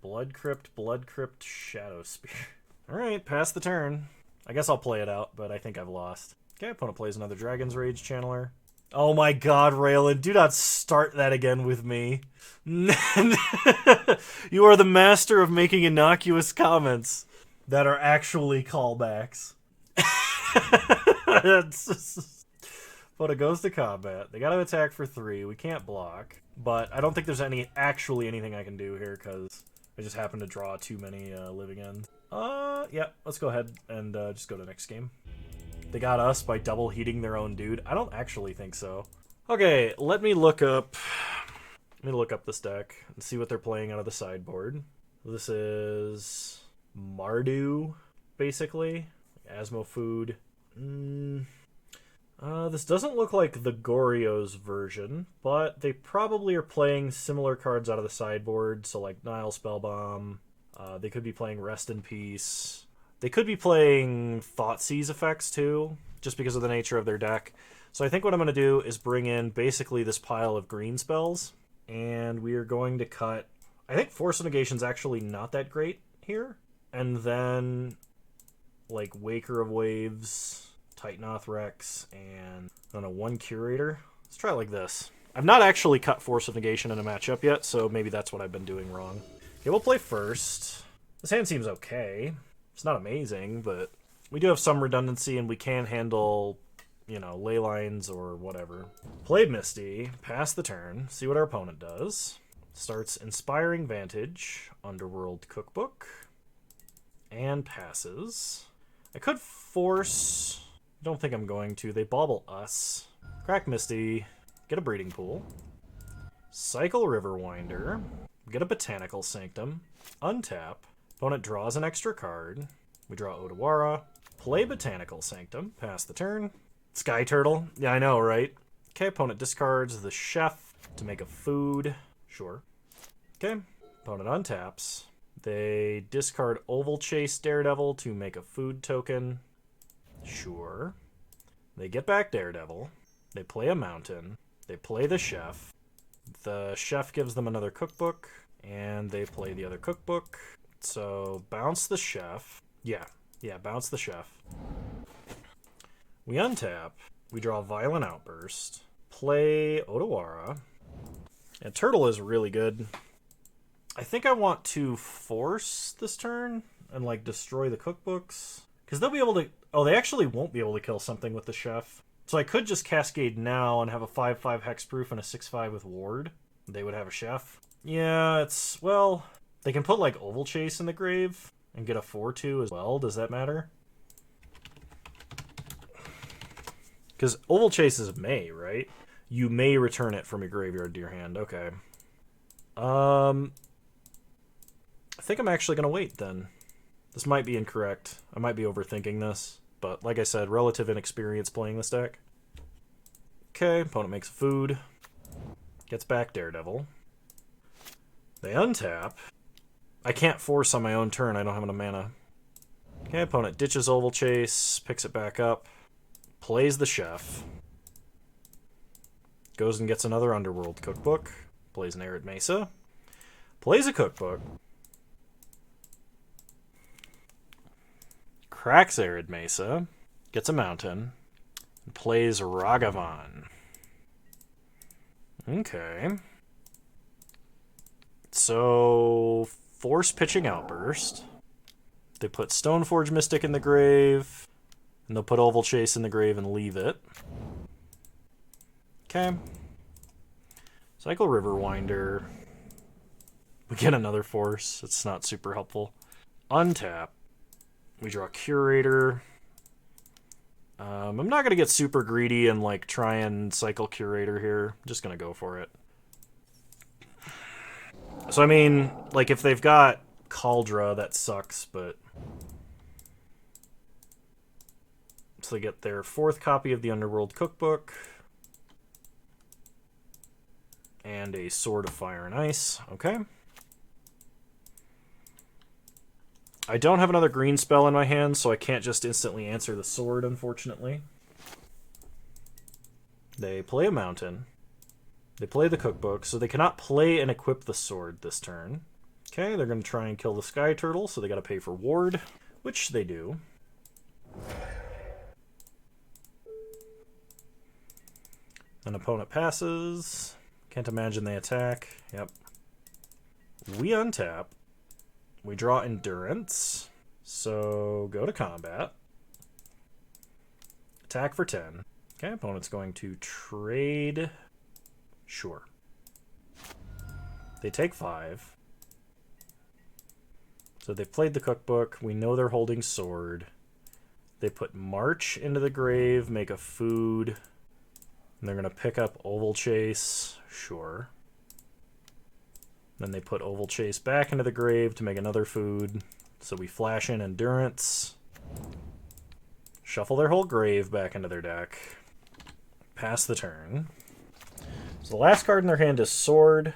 A: Blood Crypt, Shadow Spear. Alright, pass the turn. I guess I'll play it out, but I think I've lost. Okay, opponent plays another Dragon's Rage Channeler. Oh my god, Raylan, do not start that again with me. You are the master of making innocuous comments that are actually callbacks. But it goes to combat. They gotta attack for 3. We can't block. But I don't think there's actually anything I can do here, because I just happen to draw too many Living Ends. Yeah, let's go ahead and just go to next game. They got us by double heating their own dude. I don't actually think so. Okay, let me look up this deck and see what they're playing out of the sideboard. This is Mardu, basically. Asmo Food. This doesn't look like the Goryo's version, but they probably are playing similar cards out of the sideboard, so like Nile Spellbomb. They could be playing Rest in Peace. They could be playing Thoughtseize effects too, just because of the nature of their deck. So I think what I'm going to do is bring in basically this pile of green spells, and we are going to cut... I think Force of Negation's actually not that great here. And then, like, Waker of Waves, Titanoth Rex, and, I don't know, 1 Curator. Let's try it like this. I've not actually cut Force of Negation in a matchup yet, so maybe that's what I've been doing wrong. Okay, we'll play first. This hand seems okay. It's not amazing, but we do have some redundancy, and we can handle, you know, ley lines or whatever. Play Misty, pass the turn, see what our opponent does. Starts Inspiring Vantage, Underworld Cookbook, and passes. I could force... I don't think I'm going to. They bauble us. Crack Misty, get a Breeding Pool. Cycle Riverwinder, get a Botanical Sanctum, untap. Opponent draws an extra card. We draw Otawara. Play Botanical Sanctum. Pass the turn. Skyturtle. Yeah, I know, right? Okay, opponent discards the Chef to make a food. Sure. Okay, opponent untaps. They discard Oval Chase Daredevil to make a food token. Sure. They get back Daredevil. They play a Mountain. They play the Chef. The Chef gives them another cookbook. And they play the other cookbook. So, bounce the Chef. Yeah, bounce the Chef. We untap. We draw Violent Outburst. Play Otawara. And Turtle is really good. I think I want to force this turn and, like, destroy the cookbooks. Because they'll be able to... Oh, they actually won't be able to kill something with the Chef. So I could just Cascade now and have a 5/5 Hexproof and a 6/5 with Ward. They would have a Chef. Yeah, it's... Well... They can put, like, Oval Chase in the grave, and get a 4/2 as well. Does that matter? Because Oval Chase is May, right? You may return it from your graveyard to your hand. Okay. I think I'm actually going to wait then. This might be incorrect. I might be overthinking this. But like I said, relative inexperience playing this deck. Okay, opponent makes food. Gets back Daredevil. They untap. I can't force on my own turn. I don't have enough mana. Okay, opponent ditches Oval Chase. Picks it back up. Plays the Chef. Goes and gets another Underworld Cookbook. Plays an Arid Mesa. Plays a Cookbook. Cracks Arid Mesa. Gets a Mountain. And plays Ragavan. Okay. So, force pitching Outburst. They put Stoneforge Mystic in the grave. And they'll put Oval Chase in the grave and leave it. Okay. Cycle Riverwinder. We get another force. It's not super helpful. Untap. We draw Curator. I'm not going to get super greedy and like try and cycle Curator here. I'm just going to go for it. So I mean, like if they've got Kaldra, that sucks, but... So they get their 4th copy of the Underworld Cookbook. And a Sword of Fire and Ice. Okay. I don't have another green spell in my hand, so I can't just instantly answer the sword, unfortunately. They play a mountain. They play the cookbook, so they cannot play and equip the sword this turn. Okay, they're going to try and kill the Skyturtle, so they got to pay for ward, which they do. An opponent passes. Can't imagine they attack. Yep. We untap. We draw Endurance. So go to combat. Attack for 10. Okay, opponent's going to trade. Sure. They take 5. So they've played the cookbook. We know they're holding sword. They put March into the grave, make a food. And they're going to pick up Oval Chase. Sure. Then they put Oval Chase back into the grave to make another food. So we flash in Endurance. Shuffle their whole grave back into their deck. Pass the turn. So the last card in their hand is Sword.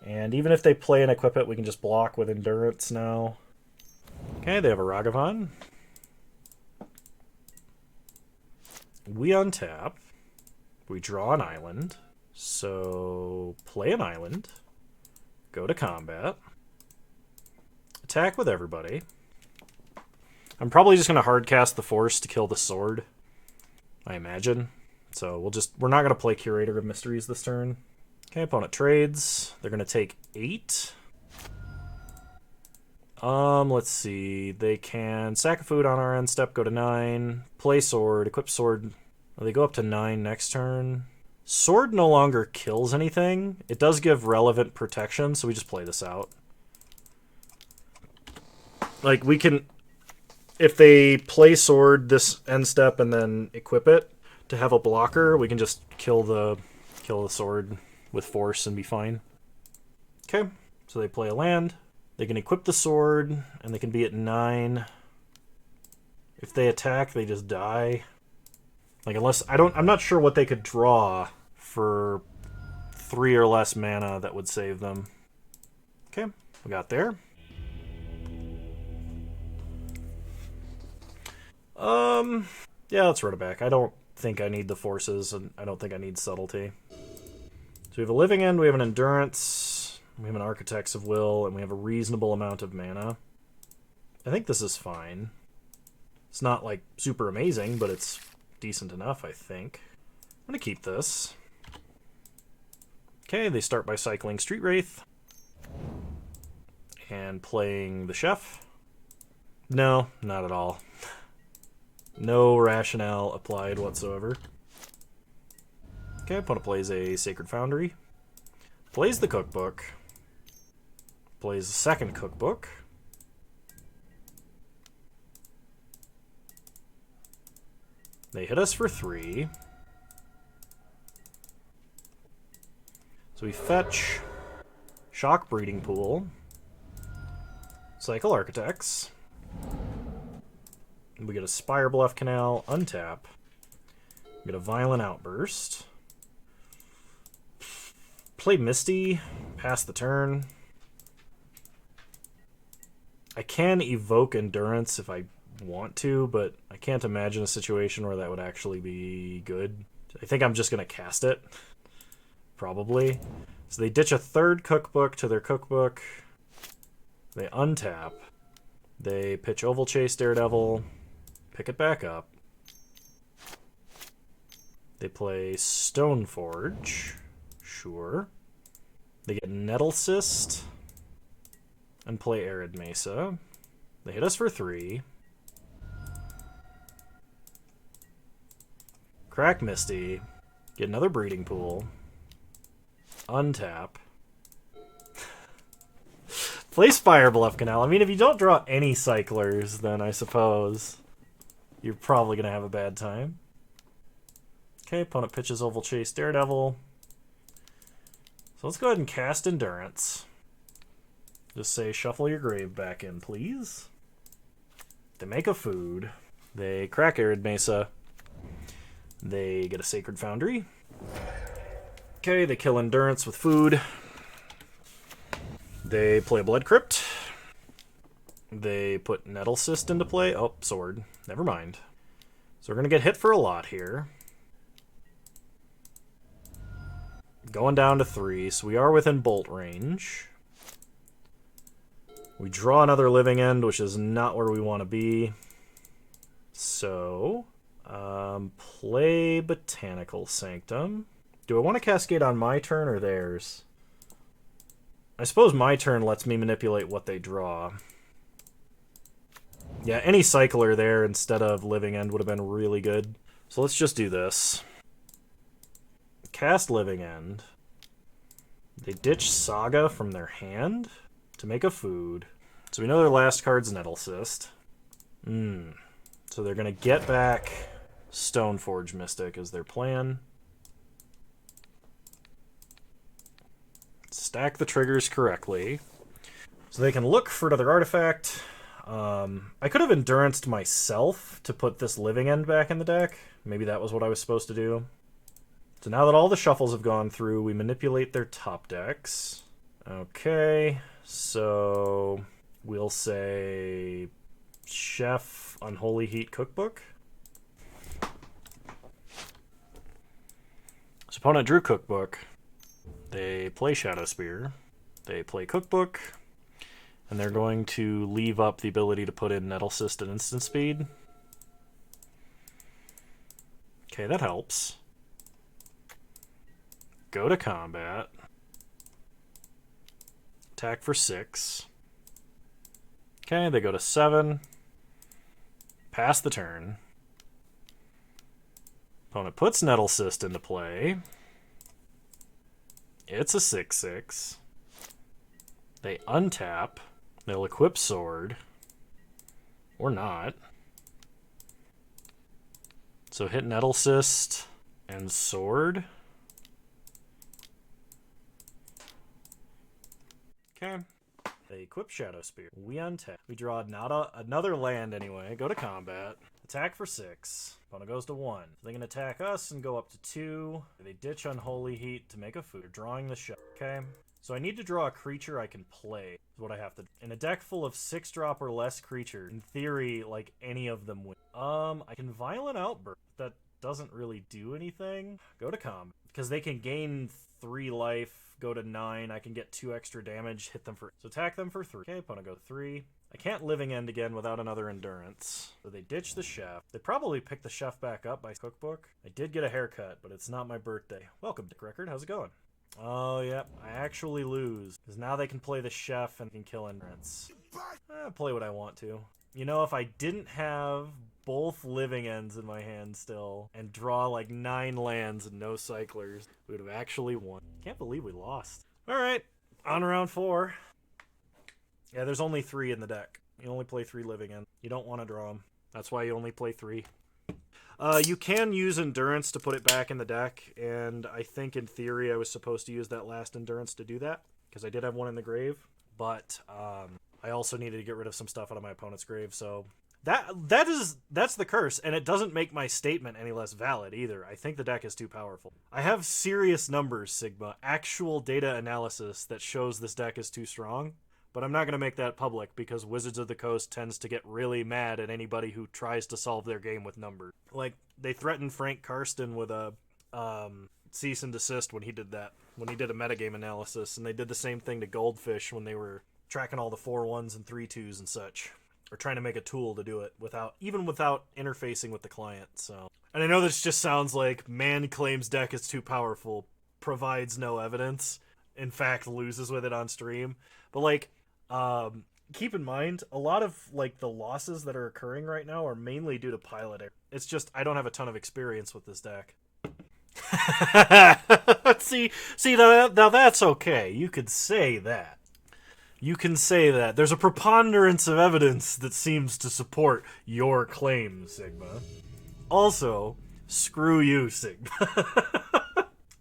A: And even if they play and equip it, we can just block with Endurance now. Okay, they have a Ragavan. We untap. We draw an island. So play an island. Go to combat. Attack with everybody. I'm probably just going to hardcast the Force to kill the sword, I imagine. So we're not going to play Curator of Mysteries this turn. Okay, opponent trades. They're going to take 8. Let's see. They can sack a food on our end step, go to 9. Play sword, equip sword. Well, they go up to 9 next turn. Sword no longer kills anything. It does give relevant protection, so we just play this out. Like, we can... If they play sword this end step and then equip it to have a blocker, we can just kill the sword with force and be fine. Okay, so they play a land. They can equip the sword, and they can be at 9. If they attack, they just die. Like, unless... I'm not sure what they could draw for 3 or less mana that would save them. Okay, we got there. Yeah, let's run it back. I don't think I need the forces, and I don't think I need subtlety. So we have a living end, we have an endurance, we have an Architects of Will, and we have a reasonable amount of mana. I think this is fine. It's not, like, super amazing, but it's decent enough, I think. I'm going to keep this. Okay, they start by cycling Street Wraith. And playing the Chef. No, not at all. No rationale applied whatsoever. Okay, opponent plays a Sacred Foundry. Plays the Cookbook. Plays a second Cookbook. They hit us for 3. So we fetch Shock Breeding Pool, Cycle Architects. We get a Spirebluff Canal, untap. We get a Violent Outburst. Play Misty, pass the turn. I can evoke Endurance if I want to, but I can't imagine a situation where that would actually be good. I think I'm just going to cast it. Probably. So they ditch a 3rd cookbook to their cookbook. They untap. They pitch Oval Chase Daredevil. Pick it back up. They play Stoneforge. Sure. They get Nettle Cyst. And play Arid Mesa. They hit us for 3. Crack Misty. Get another Breeding Pool. Untap. Play Spirebluff Canal. I mean, if you don't draw any cyclers, then I suppose you're probably going to have a bad time. Okay, opponent pitches Oval Chase Daredevil. So let's go ahead and cast Endurance. Just say, shuffle your grave back in, please. They make a food. They crack Arid Mesa. They get a Sacred Foundry. Okay, they kill Endurance with food. They play Blood Crypt. They put Nettle Cyst into play. Oh, sword. Never mind. So we're going to get hit for a lot here. Going down to 3, so we are within bolt range. We draw another Living End, which is not where we want to be. So, play Botanical Sanctum. Do I want to cascade on my turn or theirs? I suppose my turn lets me manipulate what they draw. Yeah, any cycler there instead of Living End would have been really good. So let's just do this. Cast Living End. They ditch Saga from their hand to make a food. So we know their last card's Nettle Cyst. So they're going to get back Stoneforge Mystic as their plan. Stack the triggers correctly. So they can look for another artifact. I could have Enduranced myself to put this Living End back in the deck. Maybe that was what I was supposed to do. So now that all the shuffles have gone through, we manipulate their top decks. Okay, so we'll say Chef Unholy Heat Cookbook. So opponent drew Cookbook. They play Shadow Spear. They play Cookbook. And they're going to leave up the ability to put in Nettle Cyst and Instant Speed. Okay, that helps. Go to combat. Attack for 6. Okay, they go to 7. Pass the turn. Opponent puts Nettle Cyst into play. It's a 6/6. They untap. They'll equip Sword. Or not. So hit Nettle Cyst and Sword. Okay. They equip Shadow Spear. We untap. We draw another land anyway. Go to combat. Attack for 6. Opponent goes to 1. So they can attack us and go up to 2. They ditch Unholy Heat to make a food. They're drawing the shot. Okay. So I need to draw a creature I can play. Is what I have to do. In a deck full of 6-drop or less creatures, in theory, like any of them win. I can Violent Outburst. That doesn't really do anything. Go to combat. Because they can gain 3 life. Go to 9. I can get 2 extra damage. Hit them for... So attack them for 3. Okay, opponent go 3. I can't Living End again without another Endurance. So they ditch the Chef. They probably pick the Chef back up by Cookbook. I did get a haircut, but it's not my birthday. Welcome, Dick Record. How's it going? Oh, yep. I actually lose. Because now they can play the Chef and can kill Endurance. Play what I want to. You know, if I didn't have both Living Ends in my hand still and draw like 9 lands and no cyclers, we would have actually won. Can't believe we lost. Alright, on round 4. Yeah, there's only 3 in the deck. You only play 3 Living Ends. You don't want to draw them. That's why you only play 3. You can use Endurance to put it back in the deck, and I think in theory I was supposed to use that last Endurance to do that, because I did have one in the grave, but I also needed to get rid of some stuff out of my opponent's grave, so that's the curse, and it doesn't make my statement any less valid either. I think the deck is too powerful. I have serious numbers, Sigma, actual data analysis that shows this deck is too strong, but I'm not going to make that public because Wizards of the Coast tends to get really mad at anybody who tries to solve their game with numbers. Like, they threatened Frank Karsten with a cease and desist when he did that, when he did a metagame analysis, and they did the same thing to Goldfish when they were tracking all the 4-1s and 3-2s and such, or trying to make a tool to do it without interfacing with the client. So, and I know this just sounds like man claims deck is too powerful, provides no evidence, in fact loses with it on stream, but like, keep in mind, a lot of like the losses that are occurring right now are mainly due to pilot error. It's just I don't have a ton of experience with this deck. see, now that's okay. You could say that. You can say that. There's a preponderance of evidence that seems to support your claim, Sigma. Also, screw you, Sigma.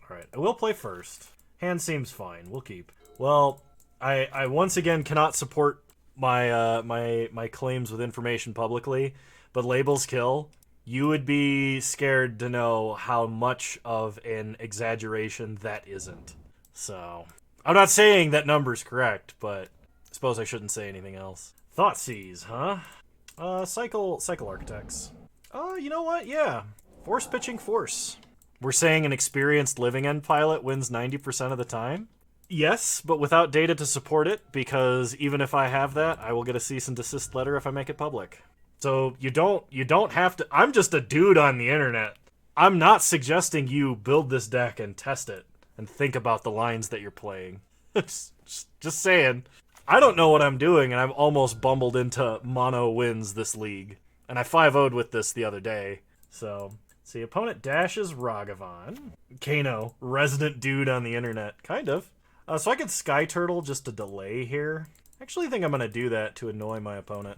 A: Alright, I will play first. Hand seems fine. We'll keep. Well, I once again cannot support my my claims with information publicly, but labels kill. You would be scared to know how much of an exaggeration that isn't. So, I'm not saying that number's correct, but I suppose I shouldn't say anything else. Thoughtseize, huh? Cycle Architects. You know what? Yeah. Force pitching Force. We're saying an experienced Living End pilot wins 90% of the time? Yes, but without data to support it, because even if I have that, I will get a cease and desist letter if I make it public. So you don't have to. I'm just a dude on the internet. I'm not suggesting you build this deck and test it and think about the lines that you're playing. just saying. I don't know what I'm doing, and I've almost bumbled into mono wins this league. And I 5-0'd with this the other day. So, see, opponent dashes Ragavan. Kano, resident dude on the internet. Kind of. So I could Skyturtle just to delay here. I actually think I'm going to do that to annoy my opponent.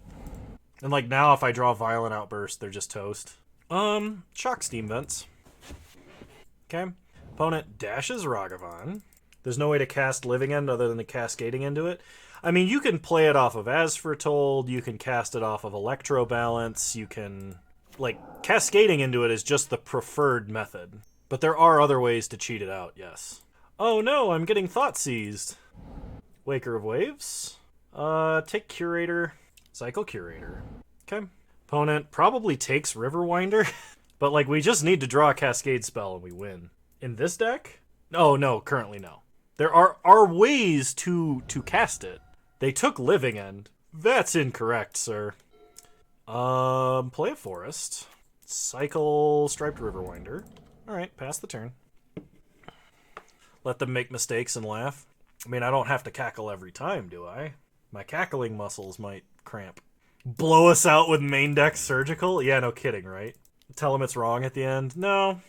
A: And like now, if I draw Violent Outburst, they're just toast. Shock Steam Vents. Okay. Opponent dashes Ragavan. There's no way to cast Living End other than the cascading into it. I mean, you can play it off of As Foretold, you can cast it off of Electro Balance, you can... Like, cascading into it is just the preferred method. But there are other ways to cheat it out, yes. Oh no, I'm getting Thoughtseized. Waker of Waves. Take Curator. Cycle Curator. Okay. Opponent probably takes Riverwinder. But, like, we just need to draw a Cascade spell and we win. In this deck? Oh, no, currently no. There are ways to cast it. They took Living End. That's incorrect, sir. Play a Forest. Cycle Striped Riverwinder. Alright, pass the turn. Let them make mistakes and laugh. I mean, I don't have to cackle every time, do I? My cackling muscles might cramp. Blow us out with main deck Surgical? Yeah, no kidding, right? Tell them it's wrong at the end? No.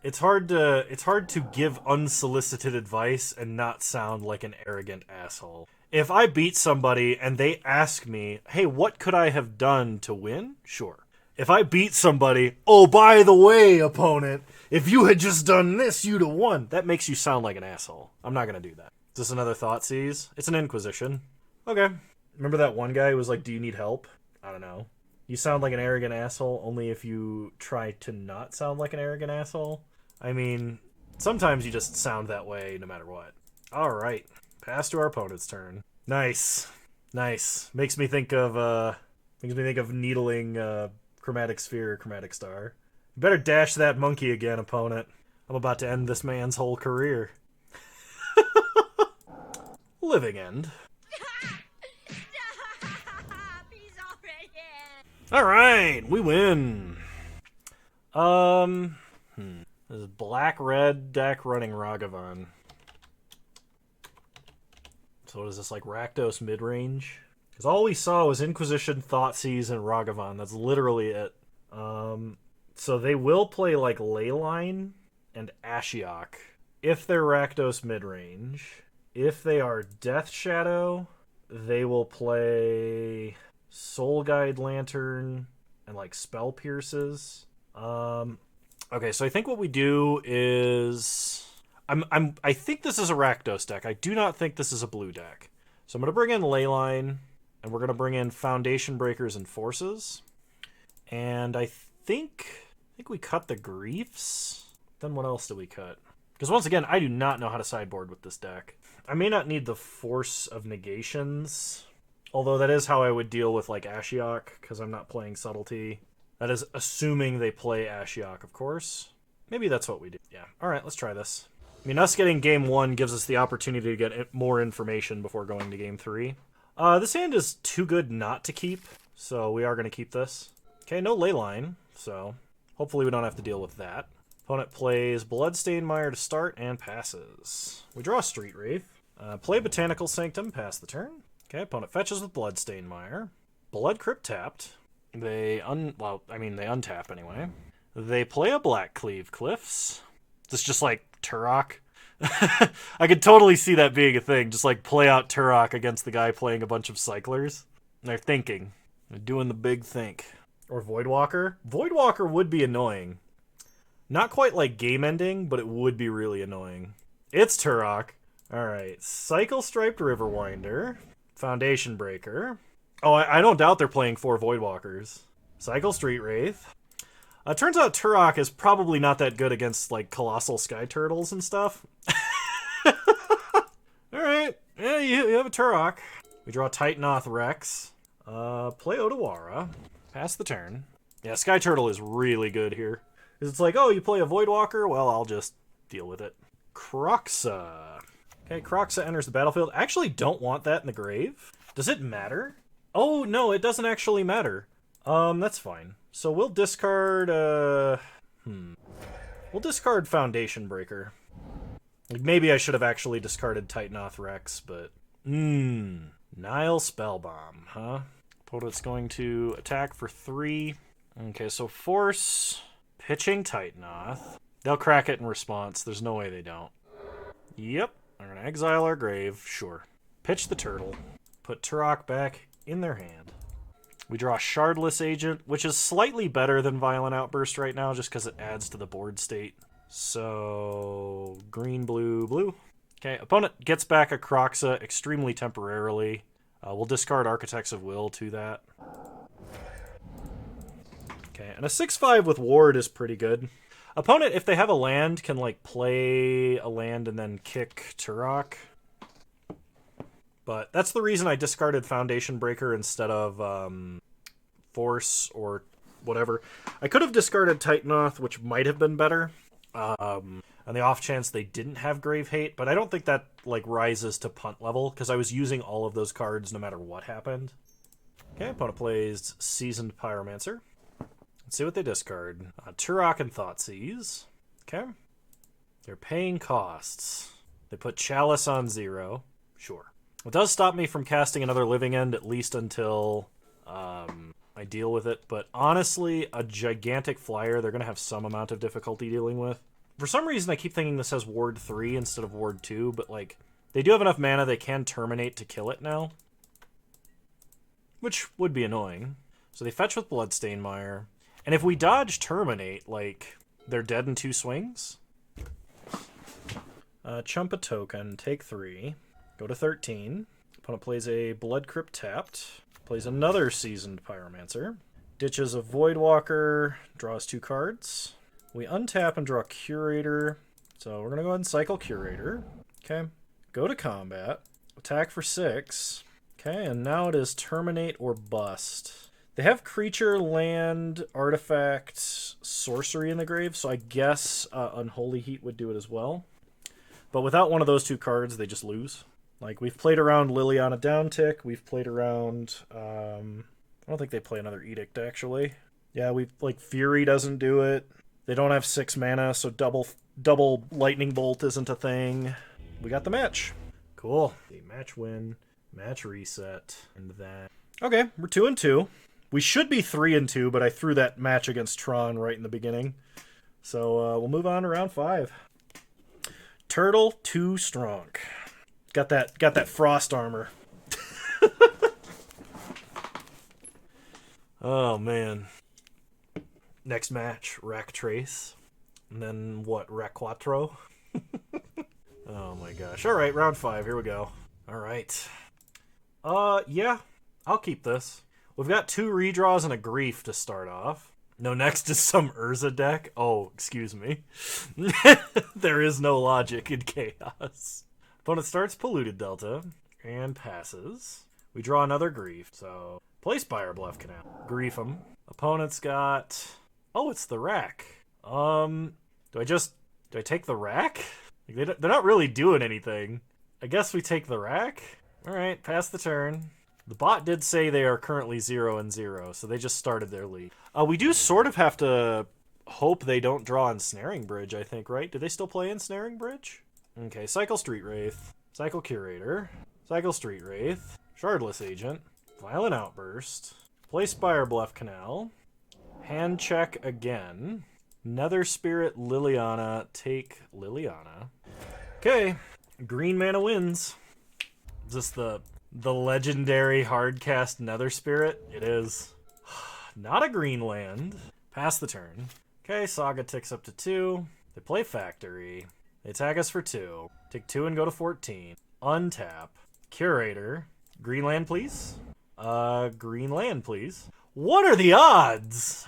A: It's hard to give unsolicited advice and not sound like an arrogant asshole. If I beat somebody and they ask me, hey, what could I have done to win? Sure. If I beat somebody, oh, by the way, opponent, if you had just done this, you'd have won. That makes you sound like an asshole. I'm not going to do that. Is this another Thoughtseize? It's an Inquisition. Okay. Remember that one guy who was like, do you need help? I don't know. You sound like an arrogant asshole only if you try to not sound like an arrogant asshole. I mean, sometimes you just sound that way no matter what. Alright. Pass to our opponent's turn. Nice. Makes me think of needling Chromatic Sphere, Chromatic Star. You better dash that monkey again, opponent. I'm about to end this man's whole career. Living End. Alright, we win. This is black-red deck running Ragavan. So what is this, like Rakdos mid-range? Because all we saw was Inquisition, Thoughtseize, and Ragavan. That's literally it. So they will play like Leyline and Ashiok if they're Rakdos mid-range. If they are Death Shadow, they will play Soul Guide Lantern and like spell pierces. Okay, so I think what we do is I think this is a Rakdos deck. I do not think this is a blue deck. So I'm gonna bring in Leyline, and we're gonna bring in Foundation Breakers and Forces. And I think we cut the Griefs. Then what else do we cut? Because once again, I do not know how to sideboard with this deck. I may not need the Force of Negations, although that is how I would deal with like Ashiok, because I'm not playing Subtlety. That is assuming they play Ashiok, of course. Maybe that's what we do. Yeah. All right, let's try this. I mean, us getting game 1 gives us the opportunity to get more information before going to game 3. This hand is too good not to keep, so we are going to keep this. Okay, no Leyline, so hopefully we don't have to deal with that. Opponent plays Bloodstained Mire to start and passes. We draw Street Wraith. Play Botanical Sanctum, pass the turn. Okay, opponent fetches with Bloodstained Mire. Blood Crypt tapped. They untap anyway. They play a Black Cleave Cliffs. This is just like Turok. I could totally see that being a thing. Just like play out Turok against the guy playing a bunch of cyclers. They're thinking. They're doing the big think. Or Voidwalker. Voidwalker would be annoying. Not quite like game ending, but it would be really annoying. It's Turok. Alright. Cycle Striped Riverwinder. Foundation Breaker. Oh, I don't doubt they're playing 4 Voidwalkers. Cycle Street Wraith. Turns out Turok is probably not that good against, like, Colossal Skyturtles and stuff. Alright. Yeah, you have a Turok. We draw Titanoth Rex. Play Otawara. Pass the turn. Yeah, Skyturtle is really good here. Because it's like, oh, you play a Voidwalker? Well, I'll just deal with it. Kroxa. Okay, Kroxa enters the battlefield. I actually don't want that in the grave. Does it matter? Oh, no, it doesn't actually matter. That's fine. So we'll discard, We'll discard Foundation Breaker. Like, maybe I should have actually discarded Titanoth Rex, but... Nile Spellbomb, huh? Opponent's going to attack for 3. Okay, so Force... Pitching Titanoth. They'll crack it in response. There's no way they don't. Yep. They're going to exile our grave. Sure. Pitch the turtle. Put Turok back in their hand. We draw Shardless Agent, which is slightly better than Violent Outburst right now, just because it adds to the board state. So, green, blue, blue. Okay, opponent gets back a Kroxa extremely temporarily. We'll discard Architects of Will to that. Okay, and a 6/5 with Ward is pretty good. Opponent, if they have a land, can like play a land and then kick Turok. But that's the reason I discarded Foundation Breaker instead of Force or whatever. I could have discarded Titanoth, which might have been better. On the off chance they didn't have Grave Hate, but I don't think that like rises to punt level because I was using all of those cards no matter what happened. Okay, opponent plays Seasoned Pyromancer. Let's see what they discard. Turok and Thoughtseize. Okay. They're paying costs. They put Chalice on 0. Sure. It does stop me from casting another Living End, at least until I deal with it. But honestly, a gigantic flyer, they're going to have some amount of difficulty dealing with. For some reason, I keep thinking this has Ward 3 instead of Ward 2. But, like, they do have enough mana they can terminate to kill it now. Which would be annoying. So they fetch with Bloodstained Mire. And if we dodge Terminate, like, they're dead in 2 swings. Chump a token, take 3. Go to 13. Opponent plays a Blood Crypt tapped. Plays another Seasoned Pyromancer. Ditches a Voidwalker. Draws 2 cards. We untap and draw Curator. So we're going to go ahead and cycle Curator. Okay. Go to combat. Attack for 6. Okay, and now it is Terminate or Bust. They have creature, land, artifact, sorcery in the grave, so I guess Unholy Heat would do it as well. But without one of those 2 cards, they just lose. Like, we've played around Liliana Downtick, we've played around, I don't think they play another Edict, actually. Yeah, like, Fury doesn't do it. They don't have 6 mana, so double Lightning Bolt isn't a thing. We got the match. Cool. Match win, match reset, and then... Okay, we're 2-2. We should be 3-2, but I threw that match against Tron right in the beginning. So we'll move on to round 5. Turtle, 2 strong. Got that frost armor. Oh man. Next match, Rack Trace. And then what, Rack Quattro? Oh my gosh. Alright, round 5, here we go. Alright. Yeah, I'll keep this. We've got 2 redraws and a Grief to start off. No, next is some Urza deck. Oh, excuse me. There is no logic in Chaos. Opponent starts Polluted Delta and passes. We draw another Grief, so play Spirebluff Canal. Grief him. Opponent's got... Oh, it's the Rack. Do I take the Rack? Like, they're not really doing anything. I guess we take the Rack. Alright, pass the turn. The bot did say they are currently 0-0, so they just started their lead. We do sort of have to hope they don't draw Ensnaring Bridge, I think, right? Do they still play Ensnaring Bridge? Okay, cycle Street Wraith, cycle Curator, cycle Street Wraith, Shardless Agent, Violent Outburst, play Spirebluff Canal, hand check again, Nether Spirit Liliana, take Liliana. Okay, green mana wins. Is this the legendary hardcast Nether Spirit? It is. Not a green land. Pass the turn. Okay, Saga ticks up to 2. They play Factory. They attack us for 2. Take 2 and go to 14. Untap. Curator. Green land, please. Green land, please. What are the odds?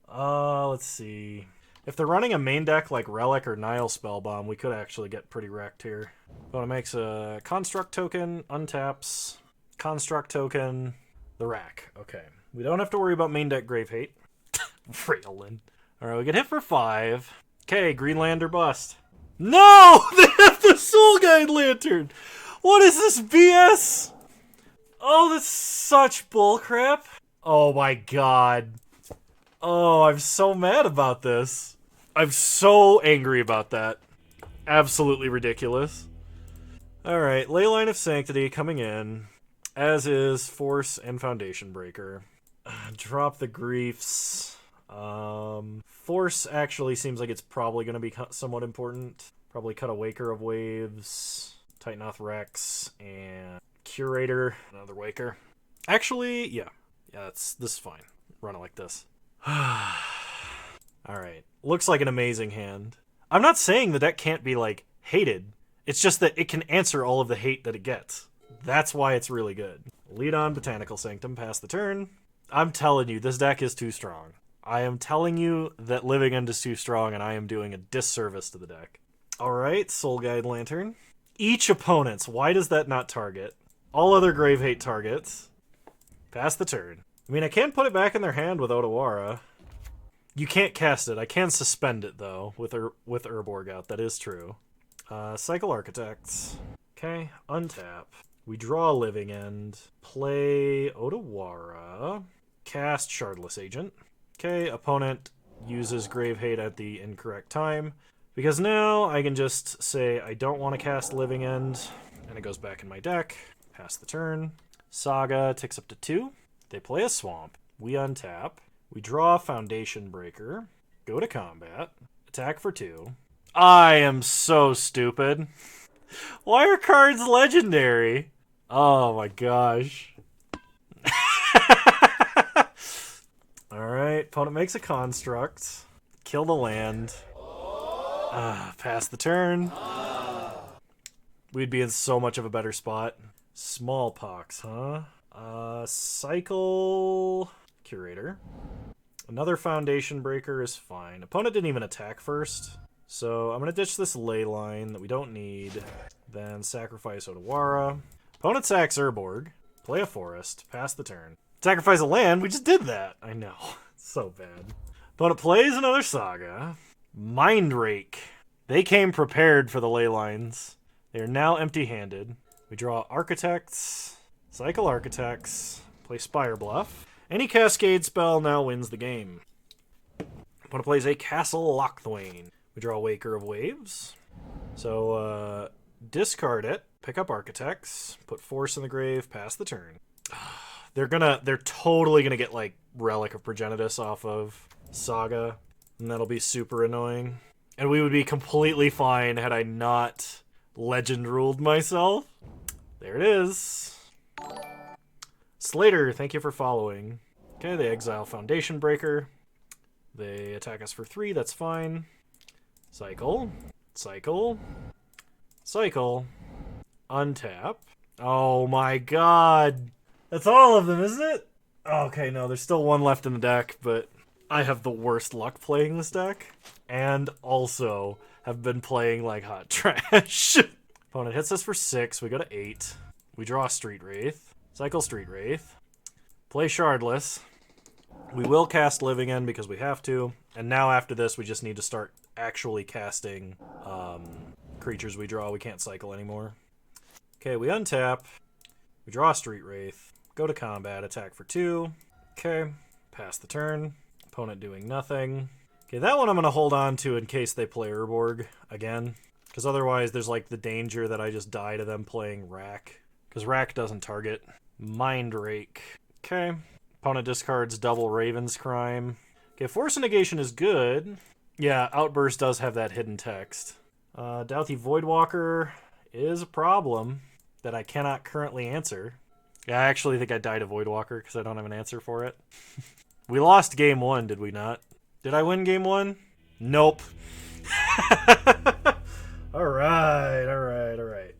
A: Let's see. If they're running a main deck like Relic or Nile Spellbomb, we could actually get pretty wrecked here. Opponent makes a Construct token, untaps, Construct token, the Rack. Okay. We don't have to worry about main deck Grave Hate. Railin. Alright, we get hit for 5. Okay, green land or bust. No! They have the Soul Guide Lantern! What is this BS? Oh, that's such bullcrap. Oh my god. Oh, I'm so mad about this. I'm so angry about that. Absolutely ridiculous. Alright, Leyline of Sanctity coming in. As is Force and Foundation Breaker. Drop the Griefs. Force actually seems like it's probably going to be somewhat important. Probably cut a Waker of Waves, Titanoth Rex, and Curator, another Waker. Actually, yeah. Yeah, this is fine. Run it like this. Alright. Looks like an amazing hand. I'm not saying the deck can't be, like, hated. It's just that it can answer all of the hate that it gets. That's why it's really good. Lead on Botanical Sanctum, pass the turn. I'm telling you, this deck is too strong. I am telling you that Living End is too strong, and I am doing a disservice to the deck. Alright, Soul Guide Lantern. Each opponent's. Why does that not target? All other Grave Hate targets. Pass the turn. I mean, I can put it back in their hand with Otawara. You can't cast it. I can suspend it, though, with Urborg out. That is true. Cycle Architects. Okay, untap. We draw Living End. Play Otawara. Cast Shardless Agent. Okay, opponent uses Grave Hate at the incorrect time. Because now I can just say I don't want to cast Living End, and it goes back in my deck. Pass the turn. Saga ticks up to 2. They play a Swamp. We untap. We draw Foundation Breaker. Go to combat. Attack for 2. I am so stupid. Why are cards legendary? Oh my gosh. Alright, opponent makes a construct. Kill the land. Pass the turn. We'd be in so much of a better spot. Smallpox, huh? Cycle Curator. Another Foundation Breaker is fine. Opponent didn't even attack first. So I'm going to ditch this Leyline that we don't need. Then sacrifice Otawara. Opponent sacks Urborg. Play a forest. Pass the turn. Sacrifice a land. We just did that. I know. It's so bad. Opponent plays another Saga. Mind Rake. They came prepared for the Leylines. They are now empty-handed. We draw Architects. Cycle Architects. Play Spirebluff. Any Cascade spell now wins the game. Opponent plays a Castle Lochthwain. We draw Waker of Waves. So, discard it. Pick up Architects. Put Force in the grave. Pass the turn. They're totally gonna get, like, Relic of Progenitus off of Saga. And that'll be super annoying. And we would be completely fine had I not legend ruled myself. There it is. Slater, thank you for following. Okay, they exile Foundation Breaker. They attack us for 3, that's fine. Cycle. Cycle. Cycle. Untap. Oh my god. That's all of them, isn't it? Okay, no, there's still one left in the deck, but I have the worst luck playing this deck. And also have been playing like hot trash. Opponent hits us for 6, we go to 8. We draw Street Wraith. Cycle Street Wraith. Play Shardless. We will cast Living End because we have to. And now after this, we just need to start actually casting creatures we draw. We can't cycle anymore. Okay, we untap. We draw Street Wraith. Go to combat. Attack for 2. Okay, pass the turn. Opponent doing nothing. Okay, that one I'm going to hold on to in case they play Urborg again. Because otherwise there's like the danger that I just die to them playing Rack. Because Rack doesn't target. Mind Rake. Okay. Opponent discards double Raven's Crime. Okay, Force of Negation is good. Yeah, Outburst does have that hidden text. Doughty Voidwalker is a problem that I cannot currently answer. Yeah, I actually think I died to Voidwalker because I don't have an answer for it. We lost game 1, did we not? Did I win game 1? Nope. Alright, alright, alright.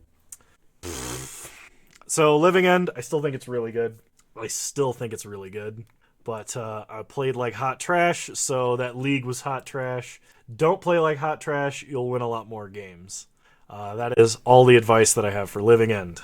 A: So, Living End, I still think it's really good. I still think it's really good. But I played like hot trash, so that league was hot trash. Don't play like hot trash, you'll win a lot more games. That is all the advice that I have for Living End.